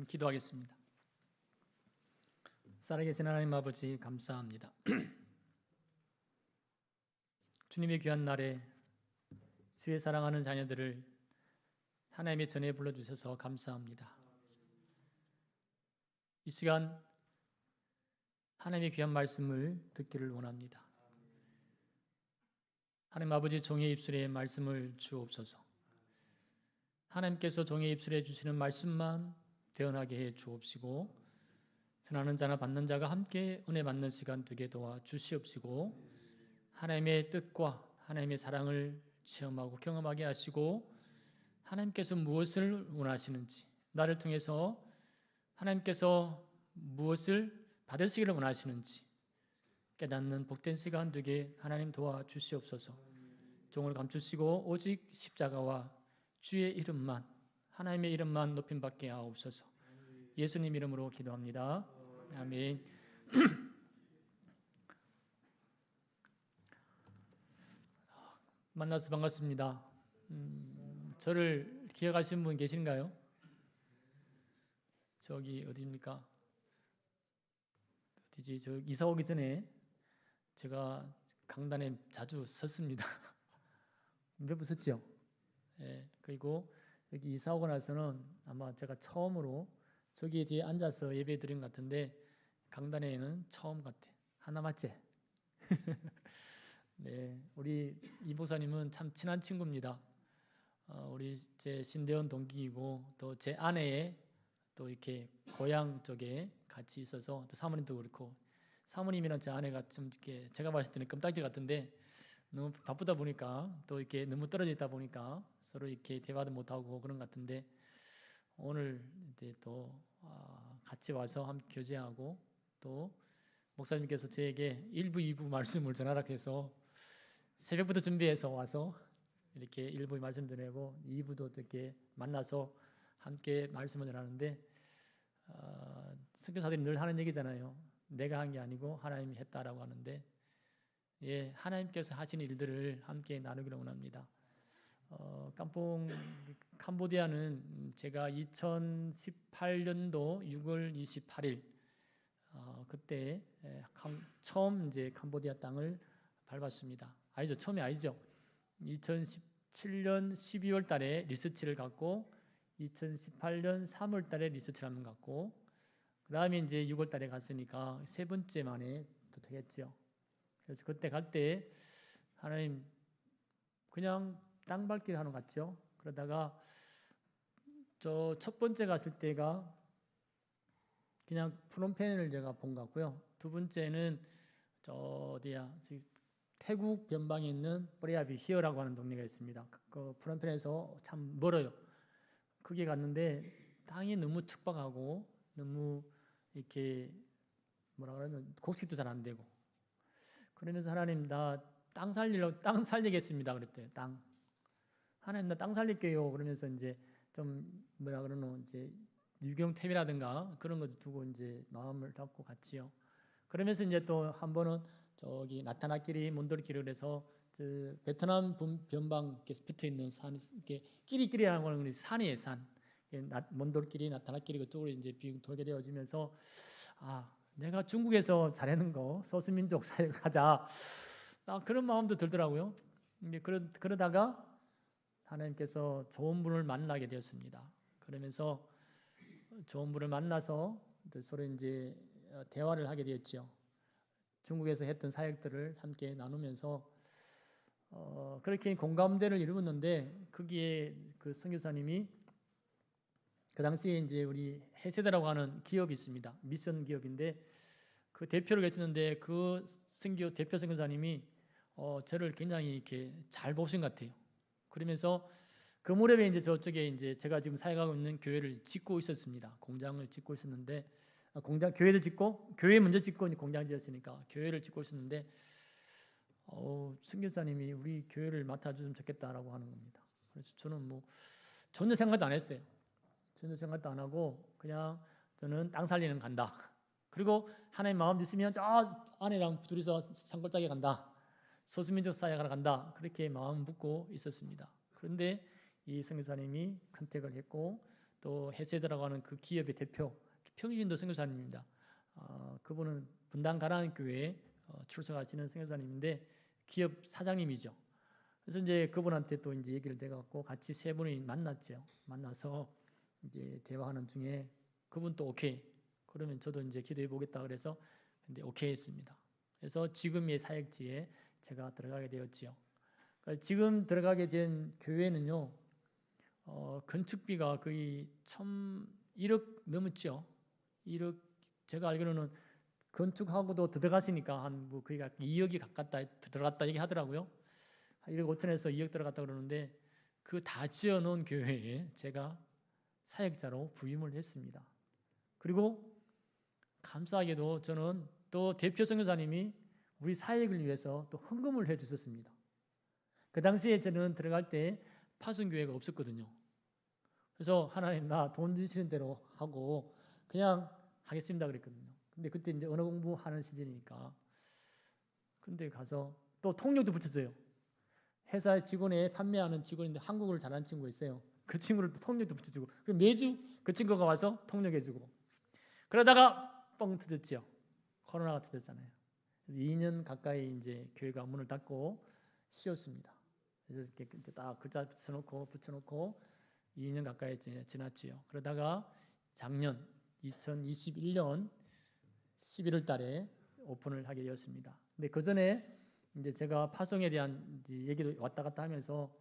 기도하겠습니다. 살아계신 하나님 아버지 감사합니다. 주님의 귀한 날에 주의 사랑하는 자녀들을 하나님의 전에 불러주셔서 감사합니다. 이 시간 하나님의 귀한 말씀을 듣기를 원합니다. 하나님 아버지, 종의 입술에 말씀을 주옵소서. 하나님께서 종의 입술에 주시는 말씀만 대언하게 해 주옵시고, 전하는 자나 받는 자가 함께 은혜 받는 시간 되게 도와 주시옵시고, 하나님의 뜻과 하나님의 사랑을 체험하고 경험하게 하시고, 하나님께서 무엇을 원하시는지, 나를 통해서 하나님께서 무엇을 받으시기를 원하시는지 깨닫는 복된 시간 되게 하나님 도와 주시옵소서. 종을 감추시고 오직 십자가와 주의 이름만, 하나님의 이름만 높임 받게 하옵소서. 예수님 이름으로 기도합니다. 아멘. 만나서 반갑습니다. 저를 기억하시는 분 계신가요? 저기 어디입니까? 어디지? 저 이사 오기 전에 제가 강단에 자주 섰습니다. 몇 번 섰죠? 예, 그리고 여기 이사 오고 나서는 아마 제가 처음으로 저기 뒤에 앉아서 예배 드린 것 같은데, 강단에는 처음 같아. 하나 맞지? 네, 우리 이 목사님은 참 친한 친구입니다. 우리 제 신대원 동기이고, 또 제 아내의 또 이렇게 고향 쪽에 같이 있어서, 또 사모님도 그렇고, 사모님이랑 제 아내가 좀 이렇게 제가 봤을 때는 껌딱지 같은데, 너무 바쁘다 보니까, 또 이렇게 너무 떨어져 있다 보니까 서로 이렇게 대화도 못 하고 그런 것 같은데, 오늘 이제 또 같이 와서 함께 교제하고, 또 목사님께서 저에게 1부, 2부 말씀을 전하라 해서 새벽부터 준비해서 와서 이렇게 1부 말씀 전하고 2부도 이렇게 만나서 함께 말씀을 전하는데, 선교사들이 늘 하는 얘기잖아요. 내가 한 게 아니고 하나님이 했다라고 하는데, 예, 하나님께서 하신 일들을 함께 나누기를 원합니다. 캄보디아는 제가 2018년도 6월 28일 그때 처음 이제 캄보디아 땅을 밟았습니다. 아니죠, 처음이 아니죠. 2017년 12월 달에 리서치를 갖고, 2018년 3월 달에 리서치를 한번 갖고, 그 다음에 이제 6월 달에 갔으니까 세 번째 만에 도착했죠. 그래서 그때 갈 때 하나님 그냥 땅 밟기를 하는 것 같죠. 그러다가 저 첫 번째 갔을 때가 그냥 프놈펜을 제가 본 것 같고요. 두 번째는 저 어디야, 태국 변방에 있는 뿌레아비 히어라고 하는 동네가 있습니다. 그 프놈펜에서 참 멀어요. 거기 갔는데 땅이 너무 척박하고 너무 이렇게 뭐라 그러면 곡식도 잘 안 되고, 그러면서 하나님 나 땅 살리겠습니다 그랬대요. 땅. 하나님 나 땅 살릴게요. 그러면서 이제 좀 뭐라 그러노, 이제 유경템이라든가 그런 것도 두고 이제 마음을 잡고 갔지요. 그러면서 이제 또 한 번은 저기 나타나끼리 몬돌길을 해서 그 베트남 변방 붙어 있는 산, 이렇게 끼리끼리하는 거는 산이에요, 산. 몬돌길이 나타나끼리 그쪽으로 이제 돌게 되어지면서, 내가 중국에서 잘하는 거 소수민족 사역하자, 그런 마음도 들더라고요. 이제 그러다가 하나님께서 좋은 분을 만나게 되었습니다. 그러면서 좋은 분을 만나서 서로 이제 대화를 하게 되었죠. 중국에서 했던 사역들을 함께 나누면서 그렇게 공감대를 이루었는데, 거기에 그 선교사님이 그 당시에 이제 우리 해세대라고 하는 기업이 있습니다. 미션 기업인데 그 대표를 계시는데, 그 대표 선교사님이 저를 굉장히 이렇게 잘 보신 것 같아요. 그러면서 그 무렵에 이제 저쪽에 이제 제가 지금 사역하고 있는 교회를 짓고 있었습니다. 공장을 짓고 있었는데, 교회를 짓고, 교회 먼저 짓고 이제 공장 지었으니까 교회를 짓고 있었는데, 선교사님이 우리 교회를 맡아주면 좋겠다라고 하는 겁니다. 그래서 저는 뭐 전혀 생각도 안 했어요. 전혀 생각도 안 하고 그냥 저는 땅 살리는 간다. 그리고 하나님 마음 주시면 저 아내랑 둘이서 산골짜기 간다. 소수민족 사역하러 간다. 그렇게 마음 묻고 있었습니다. 그런데 이 선교사님이 컨택을 했고, 또 또 해세드라고 하는 그 기업의 대표 평신도 선교사님입니다. 그분은 분당 가라앉 교회에 출석하시는 선교사님인데 기업 사장님이죠. 그래서 이제 그분한테 또 이제 얘기를 돼갖고 같이 세 분이 만났죠. 만나서 이제 대화하는 중에 그분 또 오케이. 그러면 저도 이제 기도해 보겠다 그래서 근데 오케이 했습니다. 그래서 지금의 사역지에 제가 들어가게 되었지요. 그러니까 지금 들어가게 된 교회는요, 건축비가 거의 1억 넘었죠. 1억, 제가 알기로는 건축하고도 들어가시니까 한 뭐 거의 2억이 가깝다 들어갔다 얘기하더라고요. 1억 5천에서 2억 들어갔다 그러는데 그 다 지어놓은 교회에 제가 사역자로 부임을 했습니다. 그리고 감사하게도 저는 또 대표 선교사님이 우리 사역을 위해서 또 헌금을 해주셨습니다. 그 당시에 저는 들어갈 때 파송교회가 없었거든요. 그래서 하나님 나 돈 주시는 대로 하고 그냥 하겠습니다 그랬거든요. 근데 그때 이제 언어 공부하는 시즌이니까 근데 가서 또 통역도 붙여줘요. 회사 직원에 판매하는 직원인데 한국어를 잘하는 친구가 있어요. 그 친구를 또 통역도 붙여주고 매주 그 친구가 와서 통역해주고 그러다가 뻥 터졌죠. 코로나가 터졌잖아요. 그래서 2년 가까이 이제 교회가 문을 닫고 쉬었습니다. 그래서 이렇게 딱 글자 붙여놓고 2년 가까이 지났지요. 그러다가 작년 2021년 11월 달에 오픈을 하게 되었습니다. 근데 그 전에 이제 제가 파송에 대한 얘기를 왔다 갔다 하면서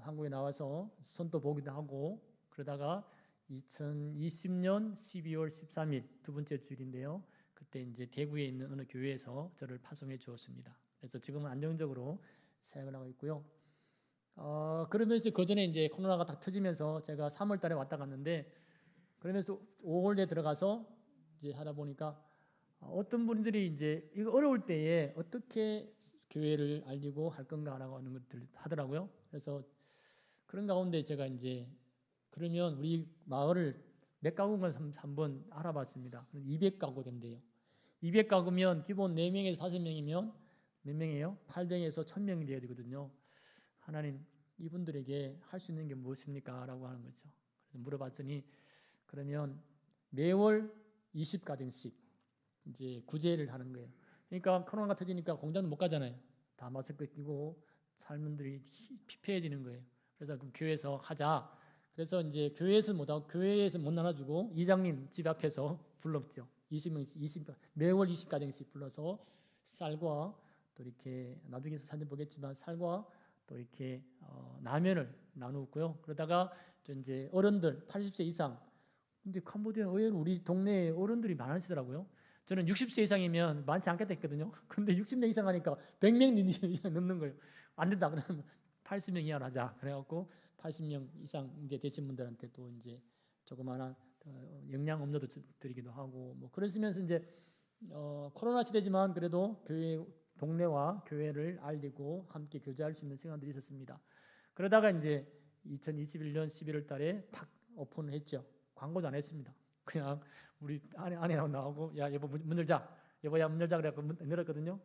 한국에 나와서 선도 보기도 하고 그러다가 2020년 12월 13일 두 번째 주일인데요. 그때 이제 대구에 있는 어느 교회에서 저를 파송해 주었습니다. 그래서 지금은 안정적으로 사역을 하고 있고요. 그러면서 그 전에 이제 코로나가 딱 터지면서 제가 3월 달에 왔다 갔는데 그러면서 5월에 들어가서 이제 하다 보니까 어떤 분들이 이제 이거 어려울 때에 어떻게 교회를 알리고 할 건가라고 하는 것들 하더라고요. 그래서 그런 가운데 제가 이제 그러면 우리 마을을 몇 가구만 한번 알아봤습니다. 200가구 된대요. 200가구면 기본 4명에서 5명이면 몇 명이에요? 800에서 1000명이 돼야 되거든요. 하나님 이분들에게 할 수 있는 게 무엇입니까? 라고 하는 거죠. 그래서 물어봤더니 그러면 매월 20가정씩 이제 구제를 하는 거예요. 그러니까 코로나가 터지니까 공장도 못 가잖아요. 다 마스크 끼고 삶들이 피폐해지는 거예요. 그래서 그럼 교회에서 하자. 그래서 이제 교회에서 못 나눠주고 이장님 집 앞에서 불렀죠. 20명, 매월 20가정씩 불러서 쌀과 또 이렇게 나중에 사진 보겠지만 쌀과 또 이렇게 라면을 나누었고요. 그러다가 이제 어른들 80세 이상. 근데 캄보디아 의외로 우리 동네에 어른들이 많으시더라고요. 저는 60세 이상이면 많지 않겠다 했거든요. 근데 60명 이상 하니까 100명 이상 넘는 거예요. 안 된다 그러면 80명 이하로 하자. 그래갖고 80명 이상 이제 되신 분들한테 또 이제 조그마한 영양 음료도 드리기도 하고 뭐 그러시면서 이제 코로나 시대지만 그래도 교회 동네와 교회를 알리고 함께 교제할 수 있는 시간들이 있었습니다. 그러다가 이제 2021년 11월 달에 탁 오픈을 했죠. 광고도 안 했습니다. 그냥 우리 아내랑 나오고 야 여보 문 열자. 여보야 문 열자 그래갖고 문 열었거든요.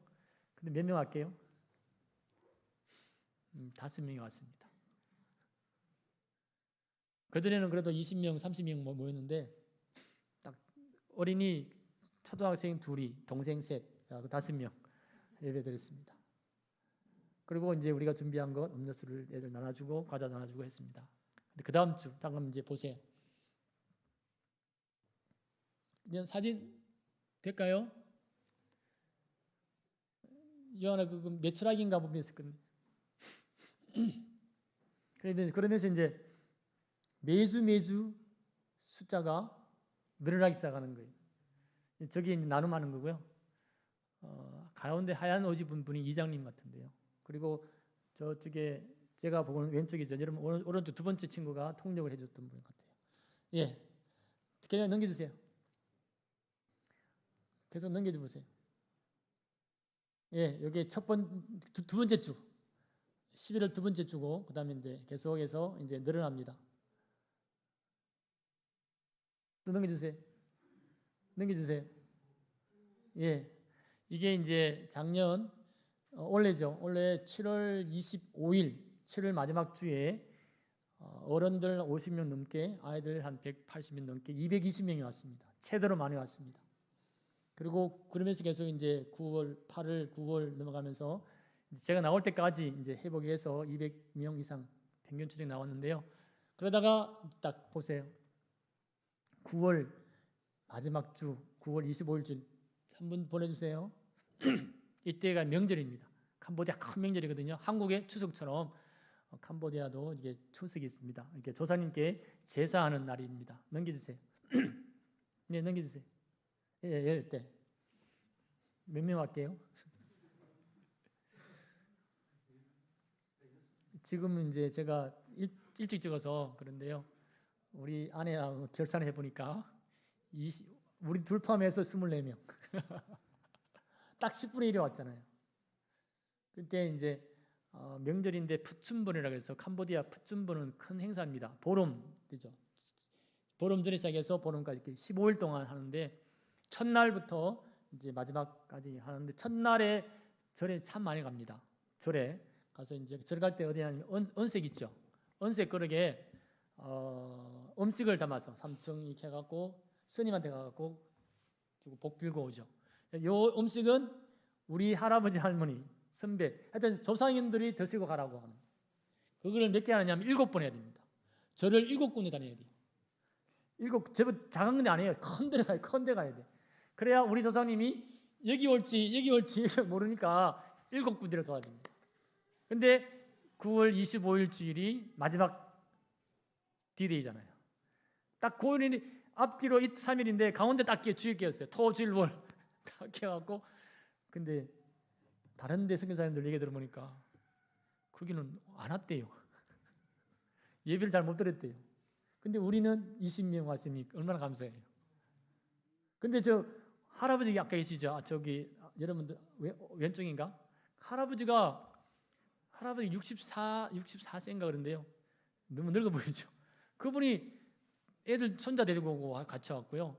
근데 몇 명 할게요? 5명이 왔습니다. 그전에는 그래도 20명, 30명 모였는데 딱 어린이 초등학생 2이, 동생 3, 5명 예배드렸습니다. 그리고 이제 우리가 준비한 것 음료수를 애들 나눠주고 과자 나눠주고 했습니다. 근데 그 다음 주 방금 이제 보세요. 그냥 사진 될까요? 요한아 그 매출학인가 보면서 그러면서 이제 매주 숫자가 늘어나기 시작하는 거예요. 저기 이제 나눔하는 거고요. 가운데 하얀 옷 입은 분이 이장님 같은데요. 그리고 저쪽에 제가 보고는 왼쪽이죠. 여러분 오른쪽 두 번째 친구가 통역을 해줬던 분 같아요. 예, 그냥 넘겨주세요. 계속 넘겨줘 보세요. 예, 여기 두 번째 주, 11월 두 번째 주고 그 다음에 이제 계속해서 이제 늘어납니다. 또 넘겨주세요. 예, 이게 이제 작년 원래죠. 원래 7월 25일, 7월 마지막 주에 어른들 50명 넘게, 아이들 한 180명 넘게 220명이 왔습니다. 최대로 많이 왔습니다. 그리고 그러면서 계속 이제 9월, 8월, 9월 넘어가면서 제가 나올 때까지 이제 회복이 해서 200명 이상 평균 추적 나왔는데요. 그러다가 딱 보세요. 9월 마지막 주, 9월 25일쯤 한번 보내주세요. 이때가 명절입니다. 캄보디아 큰 명절이거든요. 한국의 추석처럼 캄보디아도 이게 추석이 있습니다. 이렇게 조상님께 제사하는 날입니다. 넘겨주세요. 네, 넘겨주세요. 예, 이때 몇 명 할게요? 지금은 이제 제가 일찍 찍어서 그런데요. 우리 아내랑 결산을 해보니까 우리 둘 포함해서 24명. 딱 10분의 1이 왔잖아요. 그때 이제 명절인데 푸춘본이라고 해서 캄보디아 푸춘본은 큰 행사입니다. 보름이죠. 보름 전에 시작해서 보름까지 이렇게 15일 동안 하는데 첫날부터 이제 마지막까지 하는데 첫날에 절에 참 많이 갑니다. 절에 가서 이제 절 갈 때 어디 하냐면 언색 있죠. 언색 그릇에 음식을 담아서 3층 이렇게 해갖고 스님한테 가갖고 복 빌고 오죠. 요 음식은 우리 할아버지 할머니 선배 하여튼 조상님들이 드시고 가라고 하는 그걸 몇 개 하느냐면 7번 해야 됩니다. 절을 7군데 다녀야 돼요. 제법 작은 데 아니에요. 큰 데 가요. 큰 데 가야 돼. 그래야 우리 조상님이 여기 올지 모르니까 7군데를 돌아야 됩니다. 근데 9월 25일 주일이 마지막 D-Day잖아요. 딱 9일이 앞뒤로 3일인데 가운데 딱 주일 끼었어요. 토, 주일, 월 딱 끼어갖고 근데 다른 데 선교사님들 얘기 들어보니까 거기는 안 왔대요. 예배를 잘 못 드렸대요. 근데 우리는 20명 왔으니 얼마나 감사해요. 근데 저 할아버지 아까 계시죠? 저기 여러분들 왼쪽인가? 할아버지 64세인가 그런데요. 너무 늙어 보이죠. 그분이 애들 손자 데리고 오고 같이 왔고요.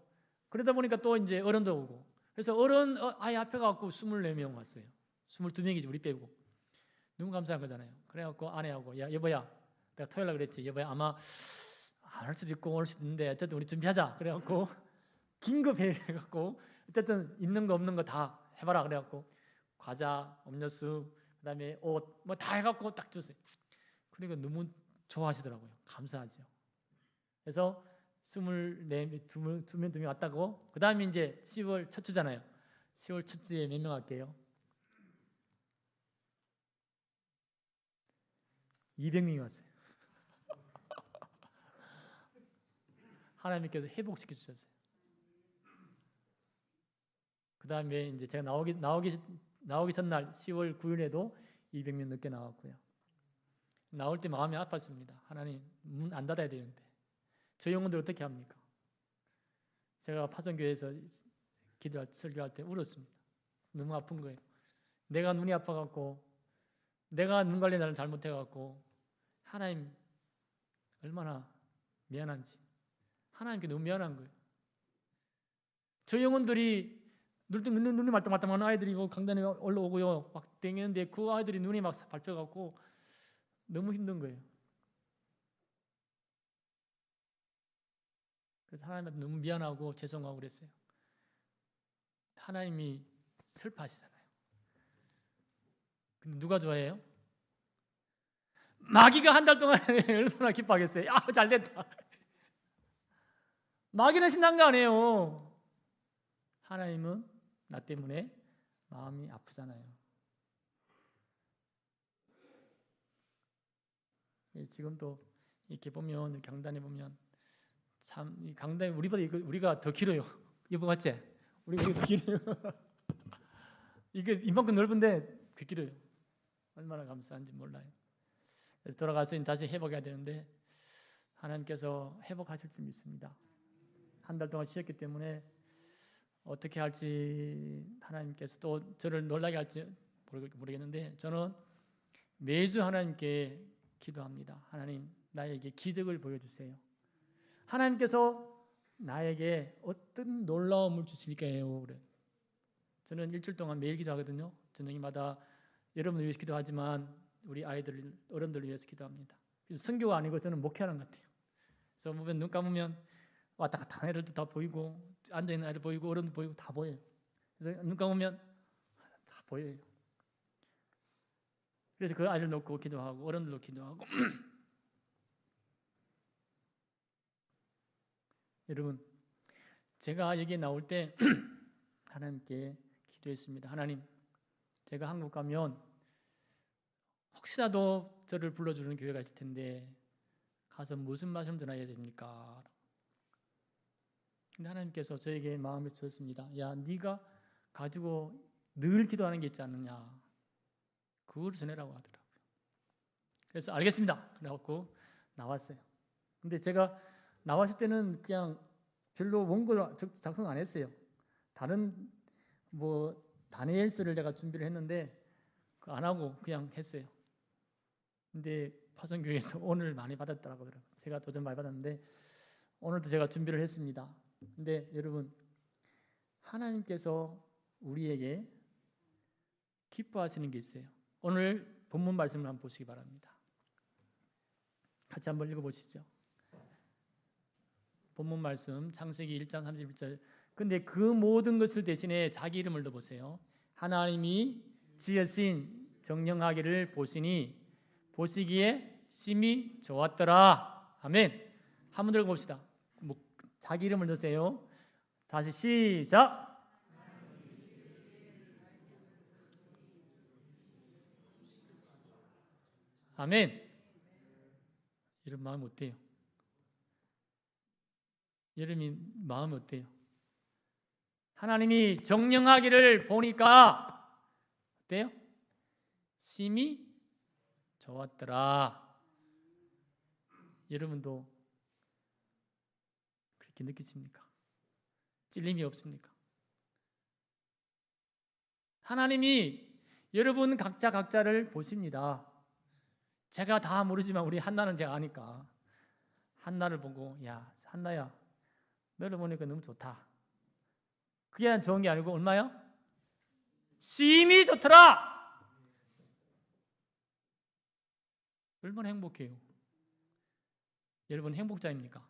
그러다 보니까 또 이제 어른도 오고. 그래서 어른 아이 앞에 갖고 24명 왔어요. 22명이지 우리 빼고. 너무 감사한 거잖아요. 그래갖고 아내하고 야 여보야, 내가 토요일 날 그랬지. 여보야 아마 안 올 수도 있고 올 수도 있는데 어쨌든 우리 준비하자. 그래갖고 긴급 회의해갖고 어쨌든 있는 거 없는 거 다 해봐라. 그래갖고 과자, 음료수, 그다음에 옷 뭐 다 해갖고 딱 줬어요. 그러니까 너무 좋아하시더라고요. 감사하죠. 그래서 2명 왔다고. 그 다음에 이제 10월 첫 주잖아요. 10월 첫 주에 몇 명 할게요? 200명이 왔어요. 하나님께서 회복시켜 주셨어요. 그 다음에 이제 제가 나오기 전날 10월 9일에도 200명 넘게 나왔고요. 나올 때 마음이 아팠습니다. 하나님 문 안 닫아야 되는데 저 영혼들 어떻게 합니까? 제가 파송교회에서 설교할 때 울었습니다. 너무 아픈 거예요. 내가 눈이 아파갖고 내가 눈 관리 나를 잘못해갖고 하나님 얼마나 미안한지 하나님께 너무 미안한 거예요. 저 영혼들이 눈이 말똥말똥하는 아이들이 강단에 올라오고요. 막 댕기는데 그 아이들이 눈이 막 밟혀갖고 너무 힘든 거예요. 그래서 하나님한테 너무 미안하고 죄송하고 그랬어요. 하나님이 슬퍼하시잖아요. 근데 누가 좋아해요? 마귀가 한 달 동안 얼마나 기뻐하겠어요. 야, 잘 됐다. 마귀는 신난 거 아니에요. 하나님은 나 때문에 마음이 아프잖아요. 지금도 이렇게 보면 강단에 보면 참 이 강단이 우리가 더 길어요. 이거 맞지? 우리가 더 길어요. 이게 이만큼 넓은데 더 길어요. 얼마나 감사한지 몰라요. 그래서 돌아가서 다시 회복해야 되는데 하나님께서 회복하실 줄 믿습니다. 한 달 동안 쉬었기 때문에 어떻게 할지 하나님께서 또 저를 놀라게 할지 모르겠는데 저는 매주 하나님께 기도합니다. 하나님 나에게 기적을 보여주세요. 하나님께서 나에게 어떤 놀라움을 주실까요? 그래. 저는 일주일 동안 매일 기도하거든요. 저녁마다 여러분을 위해서 기도하지만 우리 아이들, 어른들을 위해서 기도합니다. 선교가 아니고 저는 목회하는 것 같아요. 그래서 보면 눈 감으면 왔다 갔다 하는 애들도 다 보이고 앉아 있는 애들 보이고 어른도 보이고 다 보여요. 그래서 눈 감으면 다 보여요. 그래서 그 아이들 놓고 기도하고 어른들 놓고 기도하고 여러분 제가 여기에 나올 때 하나님께 기도했습니다. 하나님, 제가 한국 가면 혹시라도 저를 불러주는 교회가 있을 텐데 가서 무슨 말씀 전해야 됩니까? 근데 하나님께서 저에게 마음을 주셨습니다. 야, 네가 가지고 늘 기도하는 게 있지 않느냐, 그걸 전해라고 하더라고요. 그래서 알겠습니다. 그래갖고 나왔어요. 근데 제가 나왔을 때는 그냥 별로 원고 작성 안 했어요. 다른 뭐 다니엘서를 제가 준비를 했는데 안 하고 그냥 했어요. 근데 파송교회에서 오늘 많이 받았더라고요. 제가 도전 많이 받았는데 오늘도 제가 준비를 했습니다. 근데 여러분, 하나님께서 우리에게 기뻐하시는 게 있어요. 오늘 본문 말씀을 한번 보시기 바랍니다. 같이 한번 읽어보시죠. 본문 말씀 창세기 1장 31절. 근데 그 모든 것을 대신에 자기 이름을 넣어보세요. 하나님이 지으신 정령하기를 보시니 보시기에 심히 좋았더라. 아멘. 한번 들고 봅시다. 자기 이름을 넣으세요. 다시 시작. 아멘. 이런 마음 어때요? 여러분 마음 어때요? 하나님이 정령하기를 보니까 어때요? 심히 좋았더라. 여러분도 그렇게 느끼십니까? 찔림이 없습니까? 하나님이 여러분 각자를 보십니다. 제가 다 모르지만 우리 한나는 제가 아니까 한나를 보고, 야, 한나야, 너를 보니까 너무 좋다. 그게 좋은 게 아니고 얼마요? 심히 좋더라. 얼마나 행복해요. 여러분 행복자입니까?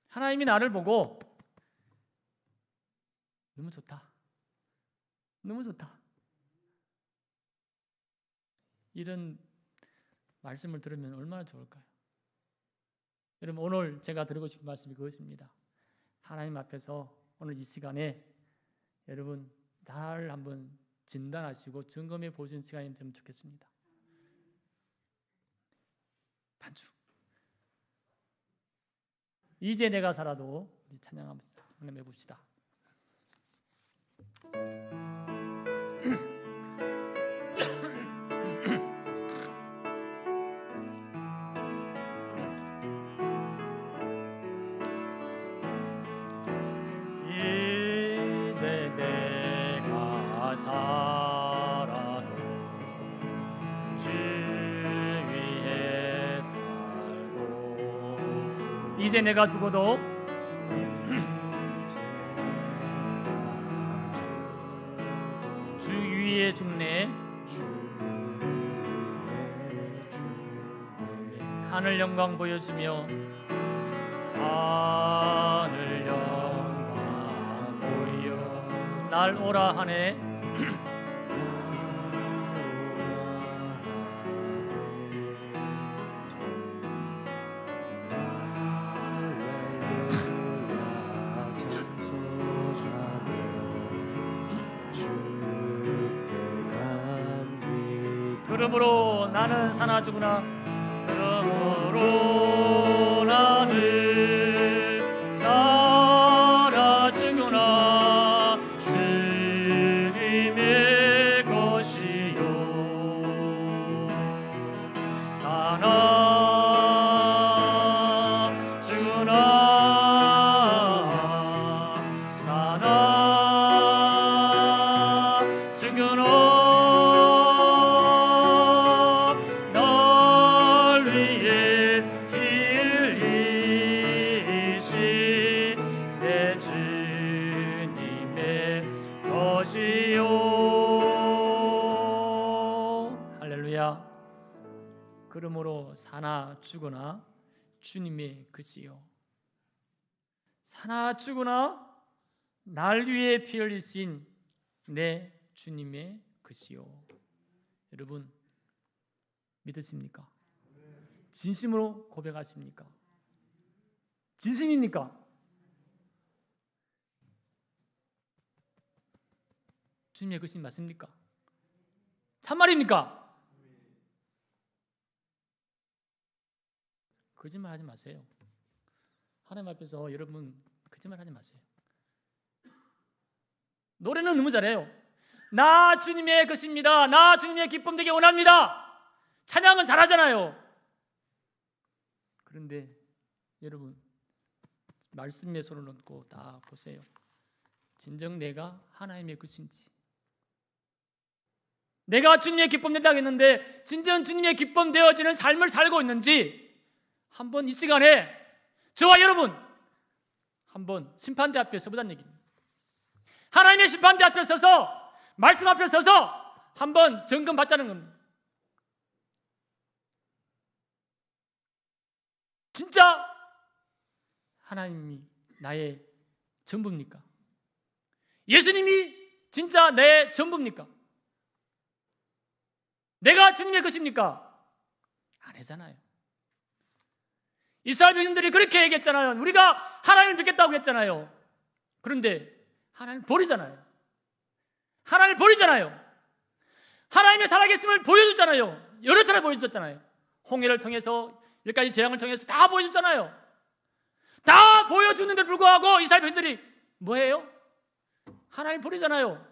하나님이 나를 보고 너무 좋다, 너무 좋다, 이런 말씀을 들으면 얼마나 좋을까요? 여러분 오늘 제가 드리고 싶은 말씀이 그것입니다. 하나님 앞에서 오늘 이 시간에 여러분 날 한번 진단하시고 점검해 보시는 시간이 되면 좋겠습니다. 반주. 이제 내가 살아도 우리 찬양하면서 한번 해봅시다. 이제 내가 살아도 주 위에 살고 이제 내가 죽어도 주 위에 죽네. 하늘 영광 보여주며 하늘 영광 보여 날 오라 하네. 그러므로 나는 사나 죽으나 그러므로 나는 살아 죽으나 주님의 것이요 사나 죽으나 사나 죽으나 날 위해 피 그러므로 사나 죽으나 주님의 것이요. 사나 죽으나 날 위해 피 흘리신 내 주님의 것이요. 여러분 믿으십니까? 진심으로 고백하십니까? 진심입니까? 주님의 것이 맞습니까? 참말입니까? 거짓말하지 마세요. 하나님 앞에서 여러분 거짓말하지 마세요. 노래는 너무 잘해요. 나 주님의 것입니다. 나 주님의 기쁨 되게 원합니다. 찬양은 잘하잖아요. 그런데 여러분 말씀에 손을 얹고 다 보세요. 진정 내가 하나님의 것인지, 내가 주님의 기쁨 된다고 했는데 진정 주님의 기쁨 되어지는 삶을 살고 있는지 한번 이 시간에 저와 여러분 한번 심판대 앞에 서보자는 얘기입니다. 하나님의 심판대 앞에 서서 말씀 앞에 서서 한번 점검 받자는 겁니다. 진짜 하나님이 나의 전부입니까? 예수님이 진짜 내 전부입니까? 내가 주님의 것입니까? 아니잖아요. 이스라엘 백성들이 그렇게 얘기했잖아요. 우리가 하나님을 믿겠다고 했잖아요. 그런데 하나님을 버리잖아요. 하나님을 버리잖아요. 하나님의 살아계심을 보여줬잖아요. 여러 차례 보여줬잖아요. 홍해를 통해서 10가지 재앙을 통해서 다 보여줬잖아요. 다 보여주는데 불구하고 이스라엘 백성들이 뭐해요? 하나님 버리잖아요.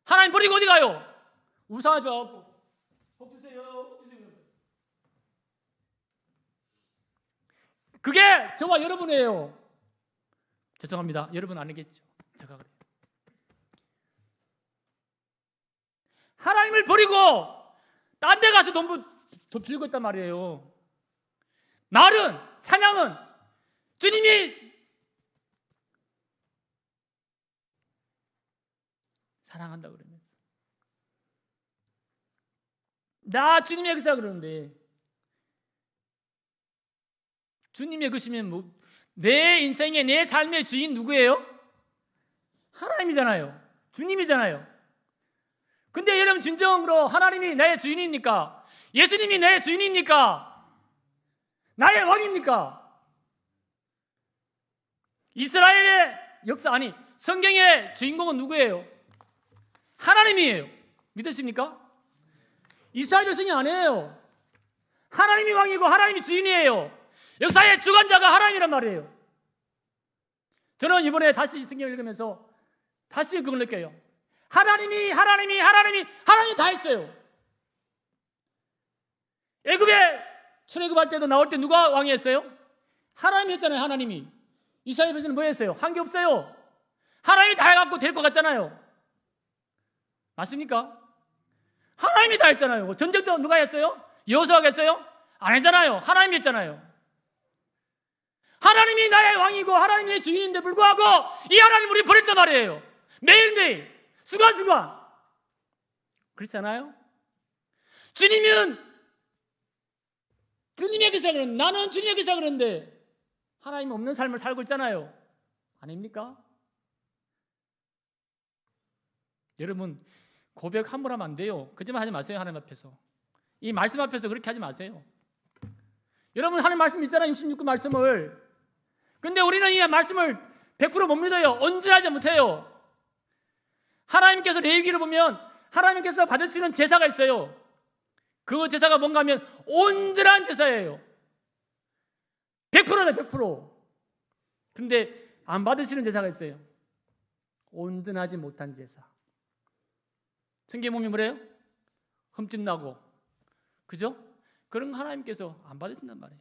하나님 버리고 어디 가요? 우상하지 마고 엎으세요. 그게 저와 여러분이에요. 죄송합니다. 여러분 아니겠죠. 제가 그래요. 하나님을 버리고 딴 데 가서 돈 빌고 있단 말이에요. 말은, 찬양은 주님이 사랑한다 그러면서 나 주님의 것이라 그러는데 주님의 것이면 뭐 내 인생의 내 삶의 주인 누구예요? 하나님이잖아요. 주님이잖아요. 근데 여러분 진정으로 하나님이 나의 주인입니까? 예수님이 나의 주인입니까? 나의 왕입니까? 이스라엘의 역사 아니 성경의 주인공은 누구예요? 하나님이에요. 믿으십니까? 이스라엘 백성이 아니에요. 하나님이 왕이고 하나님이 주인이에요. 역사의 주관자가 하나님이란 말이에요. 저는 이번에 다시 성경을 읽으면서 다시 그걸 느껴요. 하나님이 다 했어요. 애굽에 출애굽할 때도 나올 때 누가 왕이 했어요? 하나님이 했잖아요. 하나님이. 이스라엘 백성은 뭐 했어요? 한 게 없어요. 하나님이 다 해갖고 될 것 같잖아요. 맞습니까? 하나님이 다 했잖아요. 전쟁도 누가 했어요? 여호수아가 했어요? 안 했잖아요. 하나님이 했잖아요. 하나님이 나의 왕이고 하나님의 주인인데 불구하고 이 하나님을 우리 버렸단 말이에요. 매일매일 순간순간. 그렇지 않아요? 주님은 주님의 기사 그러는데 나는 주님의 기사 그러는데 하나님 없는 삶을 살고 있잖아요. 아닙니까? 여러분 고백 함부로 하면 안 돼요. 거짓말 하지 마세요. 하나님 앞에서. 이 말씀 앞에서 그렇게 하지 마세요. 여러분 하나님 말씀 있잖아요. 66구 말씀을. 근데 우리는 이 말씀을 100% 못 믿어요. 온전하지 못해요. 하나님께서 레위기를 보면 하나님께서 받으시는 제사가 있어요. 그 제사가 뭔가 하면 온전한 제사예요. 100%다 100%. 근데 안 받으시는 제사가 있어요. 온전하지 못한 제사. 성경에 보면 뭐래요? 흠집나고 그죠? 그런 거 하나님께서 안 받으신단 말이에요.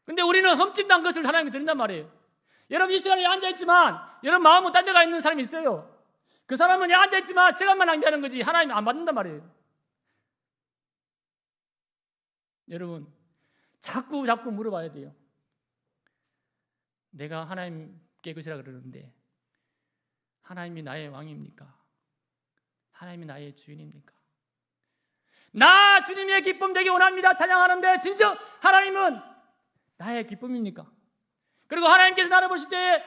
근데 우리는 흠집난 것을 하나님께 드린단 말이에요. 여러분 이 시간에 앉아있지만 여러분 마음은 딴 데가 있는 사람이 있어요. 그 사람은 앉아있지만 시간만 낭비하는 거지 하나님 안 받는단 말이에요. 여러분 자꾸 물어봐야 돼요. 내가 하나님께 것이라 그러는데 하나님이 나의 왕입니까? 하나님이 나의 주인입니까? 나 주님의 기쁨 되기 원합니다. 찬양하는데 진정 하나님은 나의 기쁨입니까? 그리고 하나님께서 나를 보실 때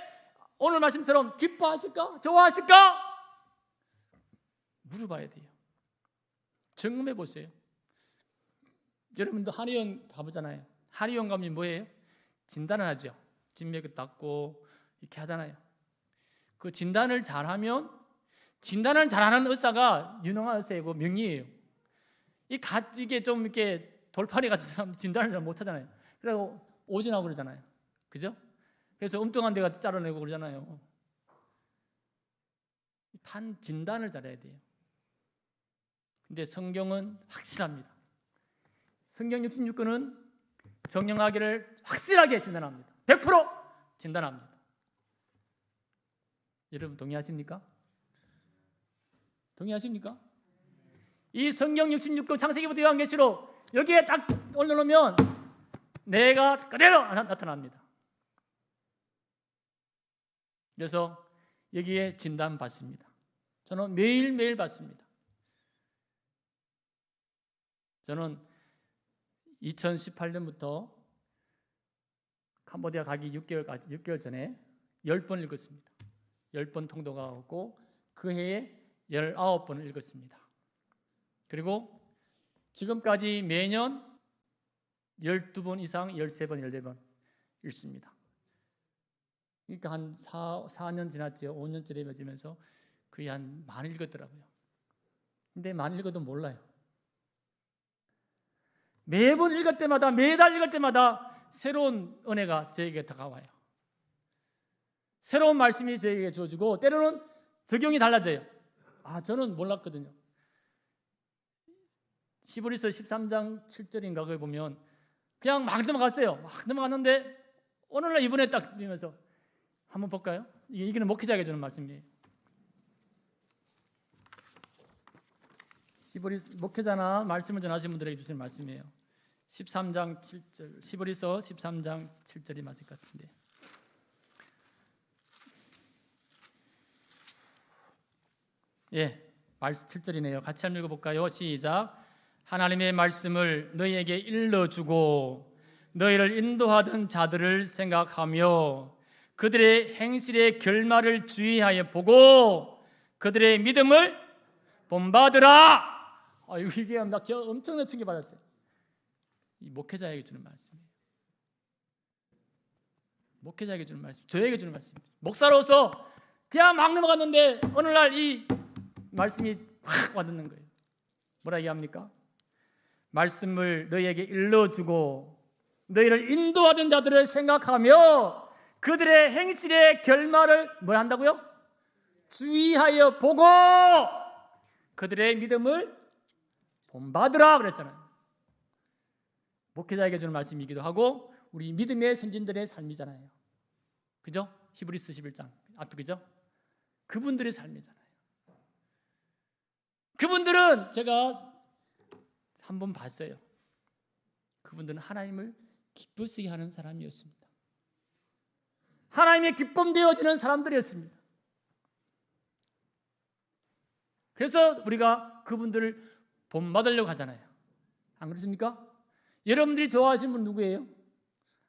오늘 말씀처럼 기뻐하실까? 좋아하실까? 물어봐야 돼요. 점검해 보세요. 여러분도 한의원 가보잖아요. 한의원 가면 뭐예요? 진단을 하죠. 진맥을 닦고 이렇게 하잖아요. 그 진단을 잘하면, 진단을 잘하는 의사가 유능한 의사이고 명의예요. 이게 좀 이렇게 돌팔이 같은 사람 진단을 잘 못하잖아요. 그래서 오진하고 그러잖아요. 그죠? 그래서 엉뚱한 데 가서 잘라내고 그러잖아요. 진단을 잘해야 돼요. 근데 성경은 확실합니다. 성경 66권은 정령하기를 확실하게 진단합니다. 100% 진단합니다. 여러분 동의하십니까? 동의하십니까? 이 성경 66권 창세기부터 요한계시록 여기에 딱 올려놓으면 내가 그대로 나타납니다. 그래서 여기에 진단 받습니다. 저는 매일매일 받습니다. 저는 2018년부터 캄보디아 가기 6개월 전에 10번 읽었습니다. 10번 통독가 왔고 그 해에 19번을 읽었습니다. 그리고 지금까지 매년 12번 이상 13번, 14번 읽습니다. 그러니까 한 4년 지났죠. 5년째 되면서 거의 한 많이 읽었더라고요. 근데 많이 읽어도 몰라요. 매번 읽을 때마다, 매달 읽을 때마다 새로운 은혜가 저에게 다가와요. 새로운 말씀이 저에게 주어지고 때로는 적용이 달라져요. 저는 몰랐거든요. 히브리서 13장 7절인가 거기 보면 그냥 막 넘어갔어요. 막 넘어갔는데 오늘날 이번에 딱 읽으면서 한번 볼까요? 이게는 목회자에게 주는 말씀이에요. 목회자나 말씀을 전하시는 분들에게 주시는 말씀이에요. 13장 7절, 히브리서 13장 7절이 맞을 것 같은데. 말씀 7절이네요. 같이 한번 읽어볼까요? 시작. 하나님의 말씀을 너희에게 일러주고 너희를 인도하던 자들을 생각하며 그들의 행실의 결말을 주의하여 보고 그들의 믿음을 본받으라. 이게 나 엄청난 충격 받았어요. 이 목회자에게 주는 말씀이에요. 목회자에게 주는 말씀, 저에게 주는 말씀입니다. 목사로서 그냥 막 넘어갔는데 어느 날 이 말씀이 확 와닿는 거예요. 뭐라 얘기합니까? 말씀을 너희에게 일러주고 너희를 인도하던 자들을 생각하며 그들의 행실의 결말을 뭘 한다고요? 주의하여 보고 그들의 믿음을 본받으라 그랬잖아요. 목회자에게 주는 말씀이기도 하고 우리 믿음의 선진들의 삶이잖아요. 그죠? 히브리서 11장 앞에 그죠? 그분들의 삶이잖아요. 그분들은 제가 한번 봤어요. 그분들은 하나님을 기쁘시게 하는 사람이었습니다. 하나님의 기쁨 되어지는 사람들이었습니다. 그래서 우리가 그분들을 본받으려고 하잖아요. 안 그렇습니까? 여러분들이 좋아하시는 분 누구예요?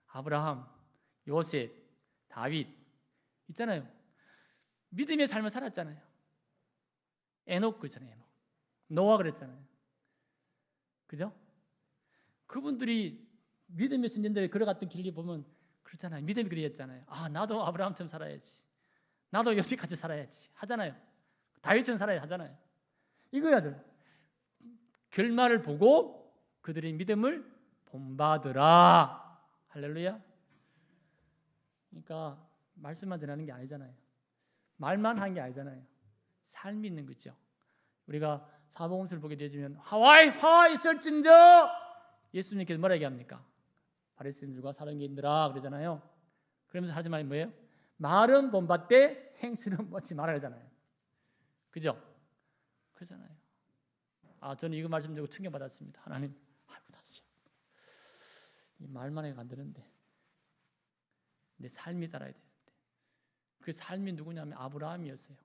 아브라함, 요셉, 다윗 있잖아요. 믿음의 삶을 살았잖아요. 에녹 그잖아요. 에녹. 노아 그랬잖아요. 그죠? 그분들이 믿음의 선진들이 걸어갔던 길이 보면 그렇잖아요. 믿음이 그리했잖아요. 나도 아브라함처럼 살아야지. 나도 요셉같이 살아야지. 하잖아요. 다윗처럼 살아야 하잖아요. 이거야죠. 결말을 보고 그들의 믿음을 본받으라. 할렐루야. 그러니까 말씀만 전하는 게 아니잖아요. 말만 한 게 아니잖아요. 삶이 있는 거죠. 우리가 사복음서를 보게 되면 화 있을진저 예수님께서 뭐라 얘기합니까? 바리새인들과 사랑개인들아 그러잖아요. 그러면서 하지 말이 뭐예요? 말은 본받되 행실은 뻗지 말아야 하잖아요. 그죠? 그러잖아요. 저는 이거 말씀 듣고 충격받았습니다. 하나님, 다시 이 말만 해가 안 되는데 내 삶이 따라야 되는데 그 삶이 누구냐면 아브라함이었어요.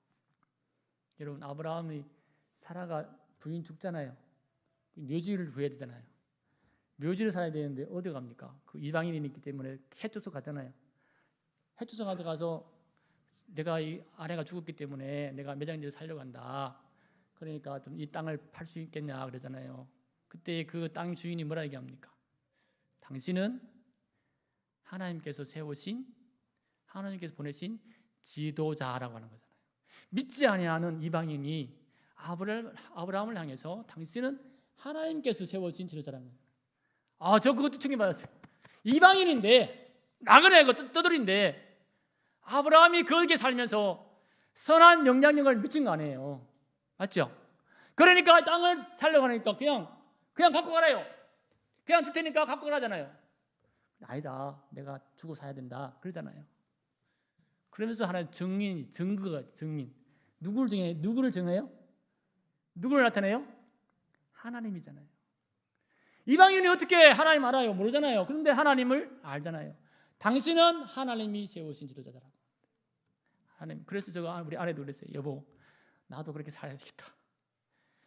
여러분 아브라함이 사라가 부인 죽잖아요. 묘지를 구해야 되잖아요. 묘지를 살아야 되는데 어디 갑니까? 그 이방인이기 때문에 해초소 가잖아요. 해초소 가져가서 내가 이 아내가 죽었기 때문에 내가 매장지를 살려고 한다. 그러니까 좀 이 땅을 팔 수 있겠냐 그러잖아요. 그때 그 땅 주인이 뭐라 얘기합니까? 당신은 하나님께서 세우신, 하나님께서 보내신 지도자라고 하는 거잖아요. 믿지 아니하는 이방인이 아브라함을 향해서 당신은 하나님께서 세우신 지도자라는 거예요. 저 그것도 충격받았어요. 이방인인데 나그네 떠돌인데 아브라함이 거기에 살면서 선한 영향력을 미친 거 아니에요. 맞죠? 그러니까 땅을 살려고 하니까 그냥 갖고 가라요. 그냥 줄 테니까 갖고 가라잖아요. 아니다. 내가 주고 사야 된다. 그러잖아요. 그러면서 하나의 증거가 증인. 누구를 정해요? 누구를 나타내요? 하나님이잖아요. 이방인이 어떻게 하나님 알아요? 모르잖아요. 그런데 하나님을 알잖아요. 당신은 하나님이 세우신 지도자라고. 하나님. 그래서 제가 우리 아내도 그랬어요. 여보, 나도 그렇게 살아야 되겠다.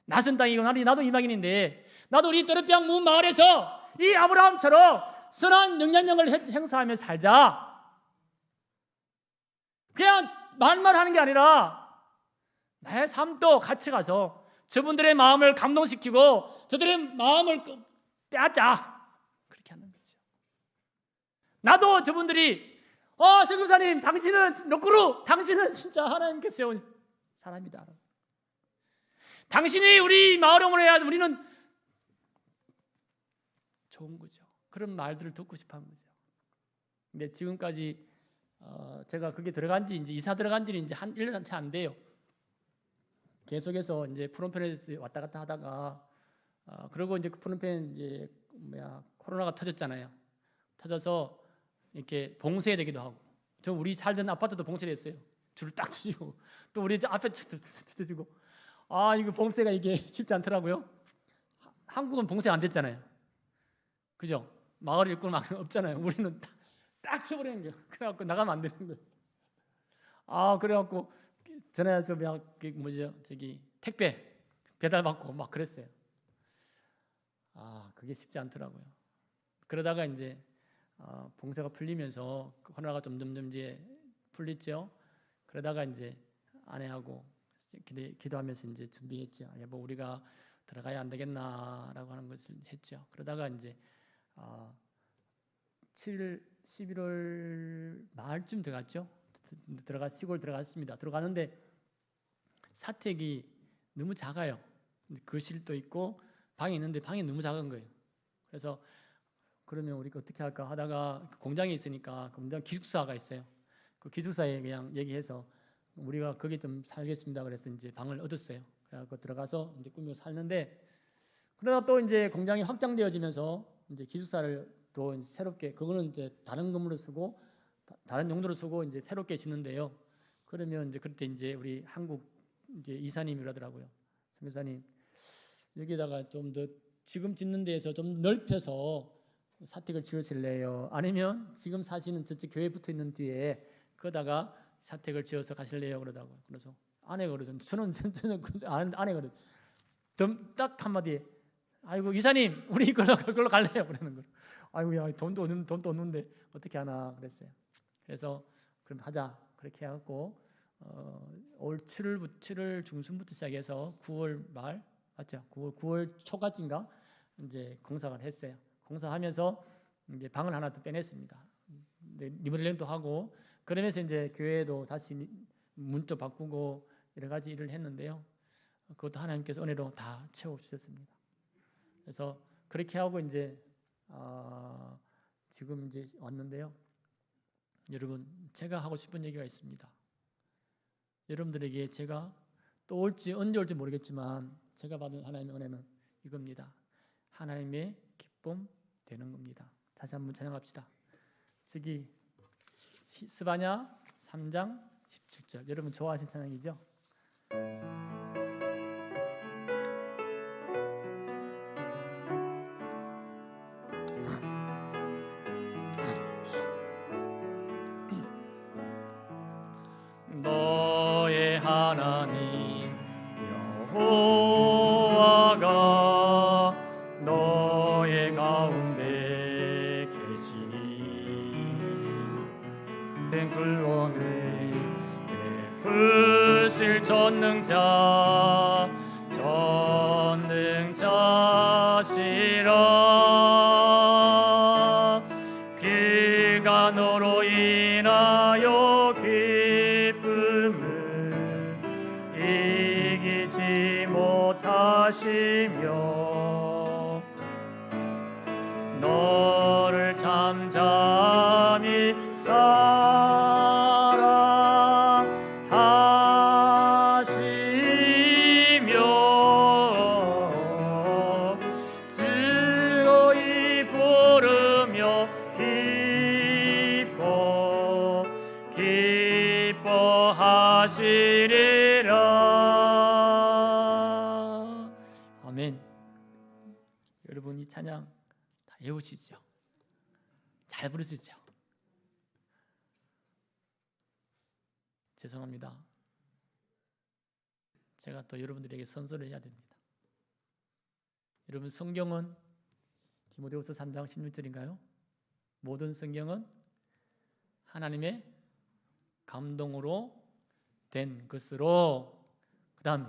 낯선 땅이고 나도 이방인인데 나도 우리 또르뼈 문 마을에서 이 아브라함처럼 선한 영향력을 행사하며 살자. 그냥 말만 하는 게 아니라 내 삶도 같이 가서 저분들의 마음을 감동시키고 저들의 마음을 빼앗자. 그렇게 하는 거죠. 나도 저분들이 세금사님 당신은 너꾸루 당신은 진짜 하나님께서 세운 사람이다. 당신이 우리 마을에 오해야 우리는 좋은 거죠. 그런 말들을 듣고 싶어하는 거죠. 근데 지금까지 제가 그게 들어간 지 이제 이사 들어간 지 이제 한 1년 채 안 돼요. 계속해서 이제 프놈펜에서 왔다 갔다 하다가 그리고 이제 그 프놈펜 이제 코로나가 터졌잖아요. 터져서 이렇게 봉쇄 되기도 하고. 저 우리 살던 아파트도 봉쇄됐어요. 줄을 딱 치고 또 우리 앞에 쳐지고. 이거 봉쇄가 이게 쉽지 않더라고요. 한국은 봉쇄 안 됐잖아요. 그죠? 마을 일꾼 없잖아요. 우리는 딱 쳐버리는 거예요. 그래갖고 나가면 안 되는 거예요. 그래갖고 전화해서 택배 배달 받고 막 그랬어요. 그게 쉽지 않더라고요. 그러다가 이제 봉쇄가 풀리면서 코로나가 점점 이제 풀렸죠. 그러다가 이제 아내하고 기도하면서 이제 준비했죠. 여보, 우리가 들어가야 안 되겠나라고 하는 것을 했죠. 그러다가 이제 11월 말쯤 들어갔죠. 시골 들어갔습니다. 들어가는데 사택이 너무 작아요. 거실도 있고 방이 있는데 방이 너무 작은 거예요. 그래서 그러면 우리가 어떻게 할까 하다가 공장에 있으니까 공장 기숙사가 있어요. 그 기숙사에 그냥 얘기해서 우리가 거기 좀 살겠습니다. 그래서 이제 방을 얻었어요. 그래서 들어가서 이제 꾸미고 살는데 그러다 또 이제 공장이 확장되어지면서 이제 기숙사를 또 새롭게 그거는 이제 다른 건물로 쓰고 다른 용도로 쓰고 이제 새롭게 짓는데요. 그러면 이제 그때 이제 우리 한국 이제 이사님이 그러더라고요. 선교사님 여기다가 좀 더 지금 짓는 데에서 좀 넓혀서 사택을 지으실래요? 아니면 지금 사시는 저쪽 교회 붙어 있는 뒤에 거다가 사택을 지어서 가실래요? 그러다고. 그래서 아내가 그러죠. 저는 아내가 그러죠. 딱 한마디에 아이고 이사님 우리 그걸로 갈래요? 그러는 거예요. 아이고야 돈도 없는데 어떻게 하나 그랬어요. 그래서 그럼 하자 그렇게 해갖고 올 7월 중순부터 시작해서 9월 말 맞죠? 9월 초까지인가 이제 공사를 했어요. 공사하면서 이제 방을 하나 더 빼냈습니다. 리모델링도 하고 그러면서 이제 교회도 다시 문도 바꾸고 여러 가지 일을 했는데요. 그것도 하나님께서 은혜로 다 채워 주셨습니다. 그래서 그렇게 하고 이제 지금 이제 왔는데요. 여러분 제가 하고 싶은 얘기가 있습니다. 여러분들에게 제가 또 언제 올지 모르겠지만 제가 받은 하나님의 은혜는 이겁니다. 하나님의 기쁨 되는 겁니다. 다시 한번 찬양합시다. 저기 스바냐 3장 17절 여러분 좋아하신 찬양이죠? 너의 하나님 여호와가 모든 구원을 베푸실 전능자시라. 그가 너로 인하여 기쁨을 이기지 못하시며 너를 잠잠히 사랑하시며 즐거이 부르며 기뻐하시리라. 아멘. 여러분 이 찬양 다 외우시죠? 잘 부르시죠? 죄송합니다. 제가 또 여러분들에게 선서를 해야 됩니다. 여러분 성경은 디모데후서 3장 16절인가요? 모든 성경은 하나님의 감동으로 된 것으로. 그 다음에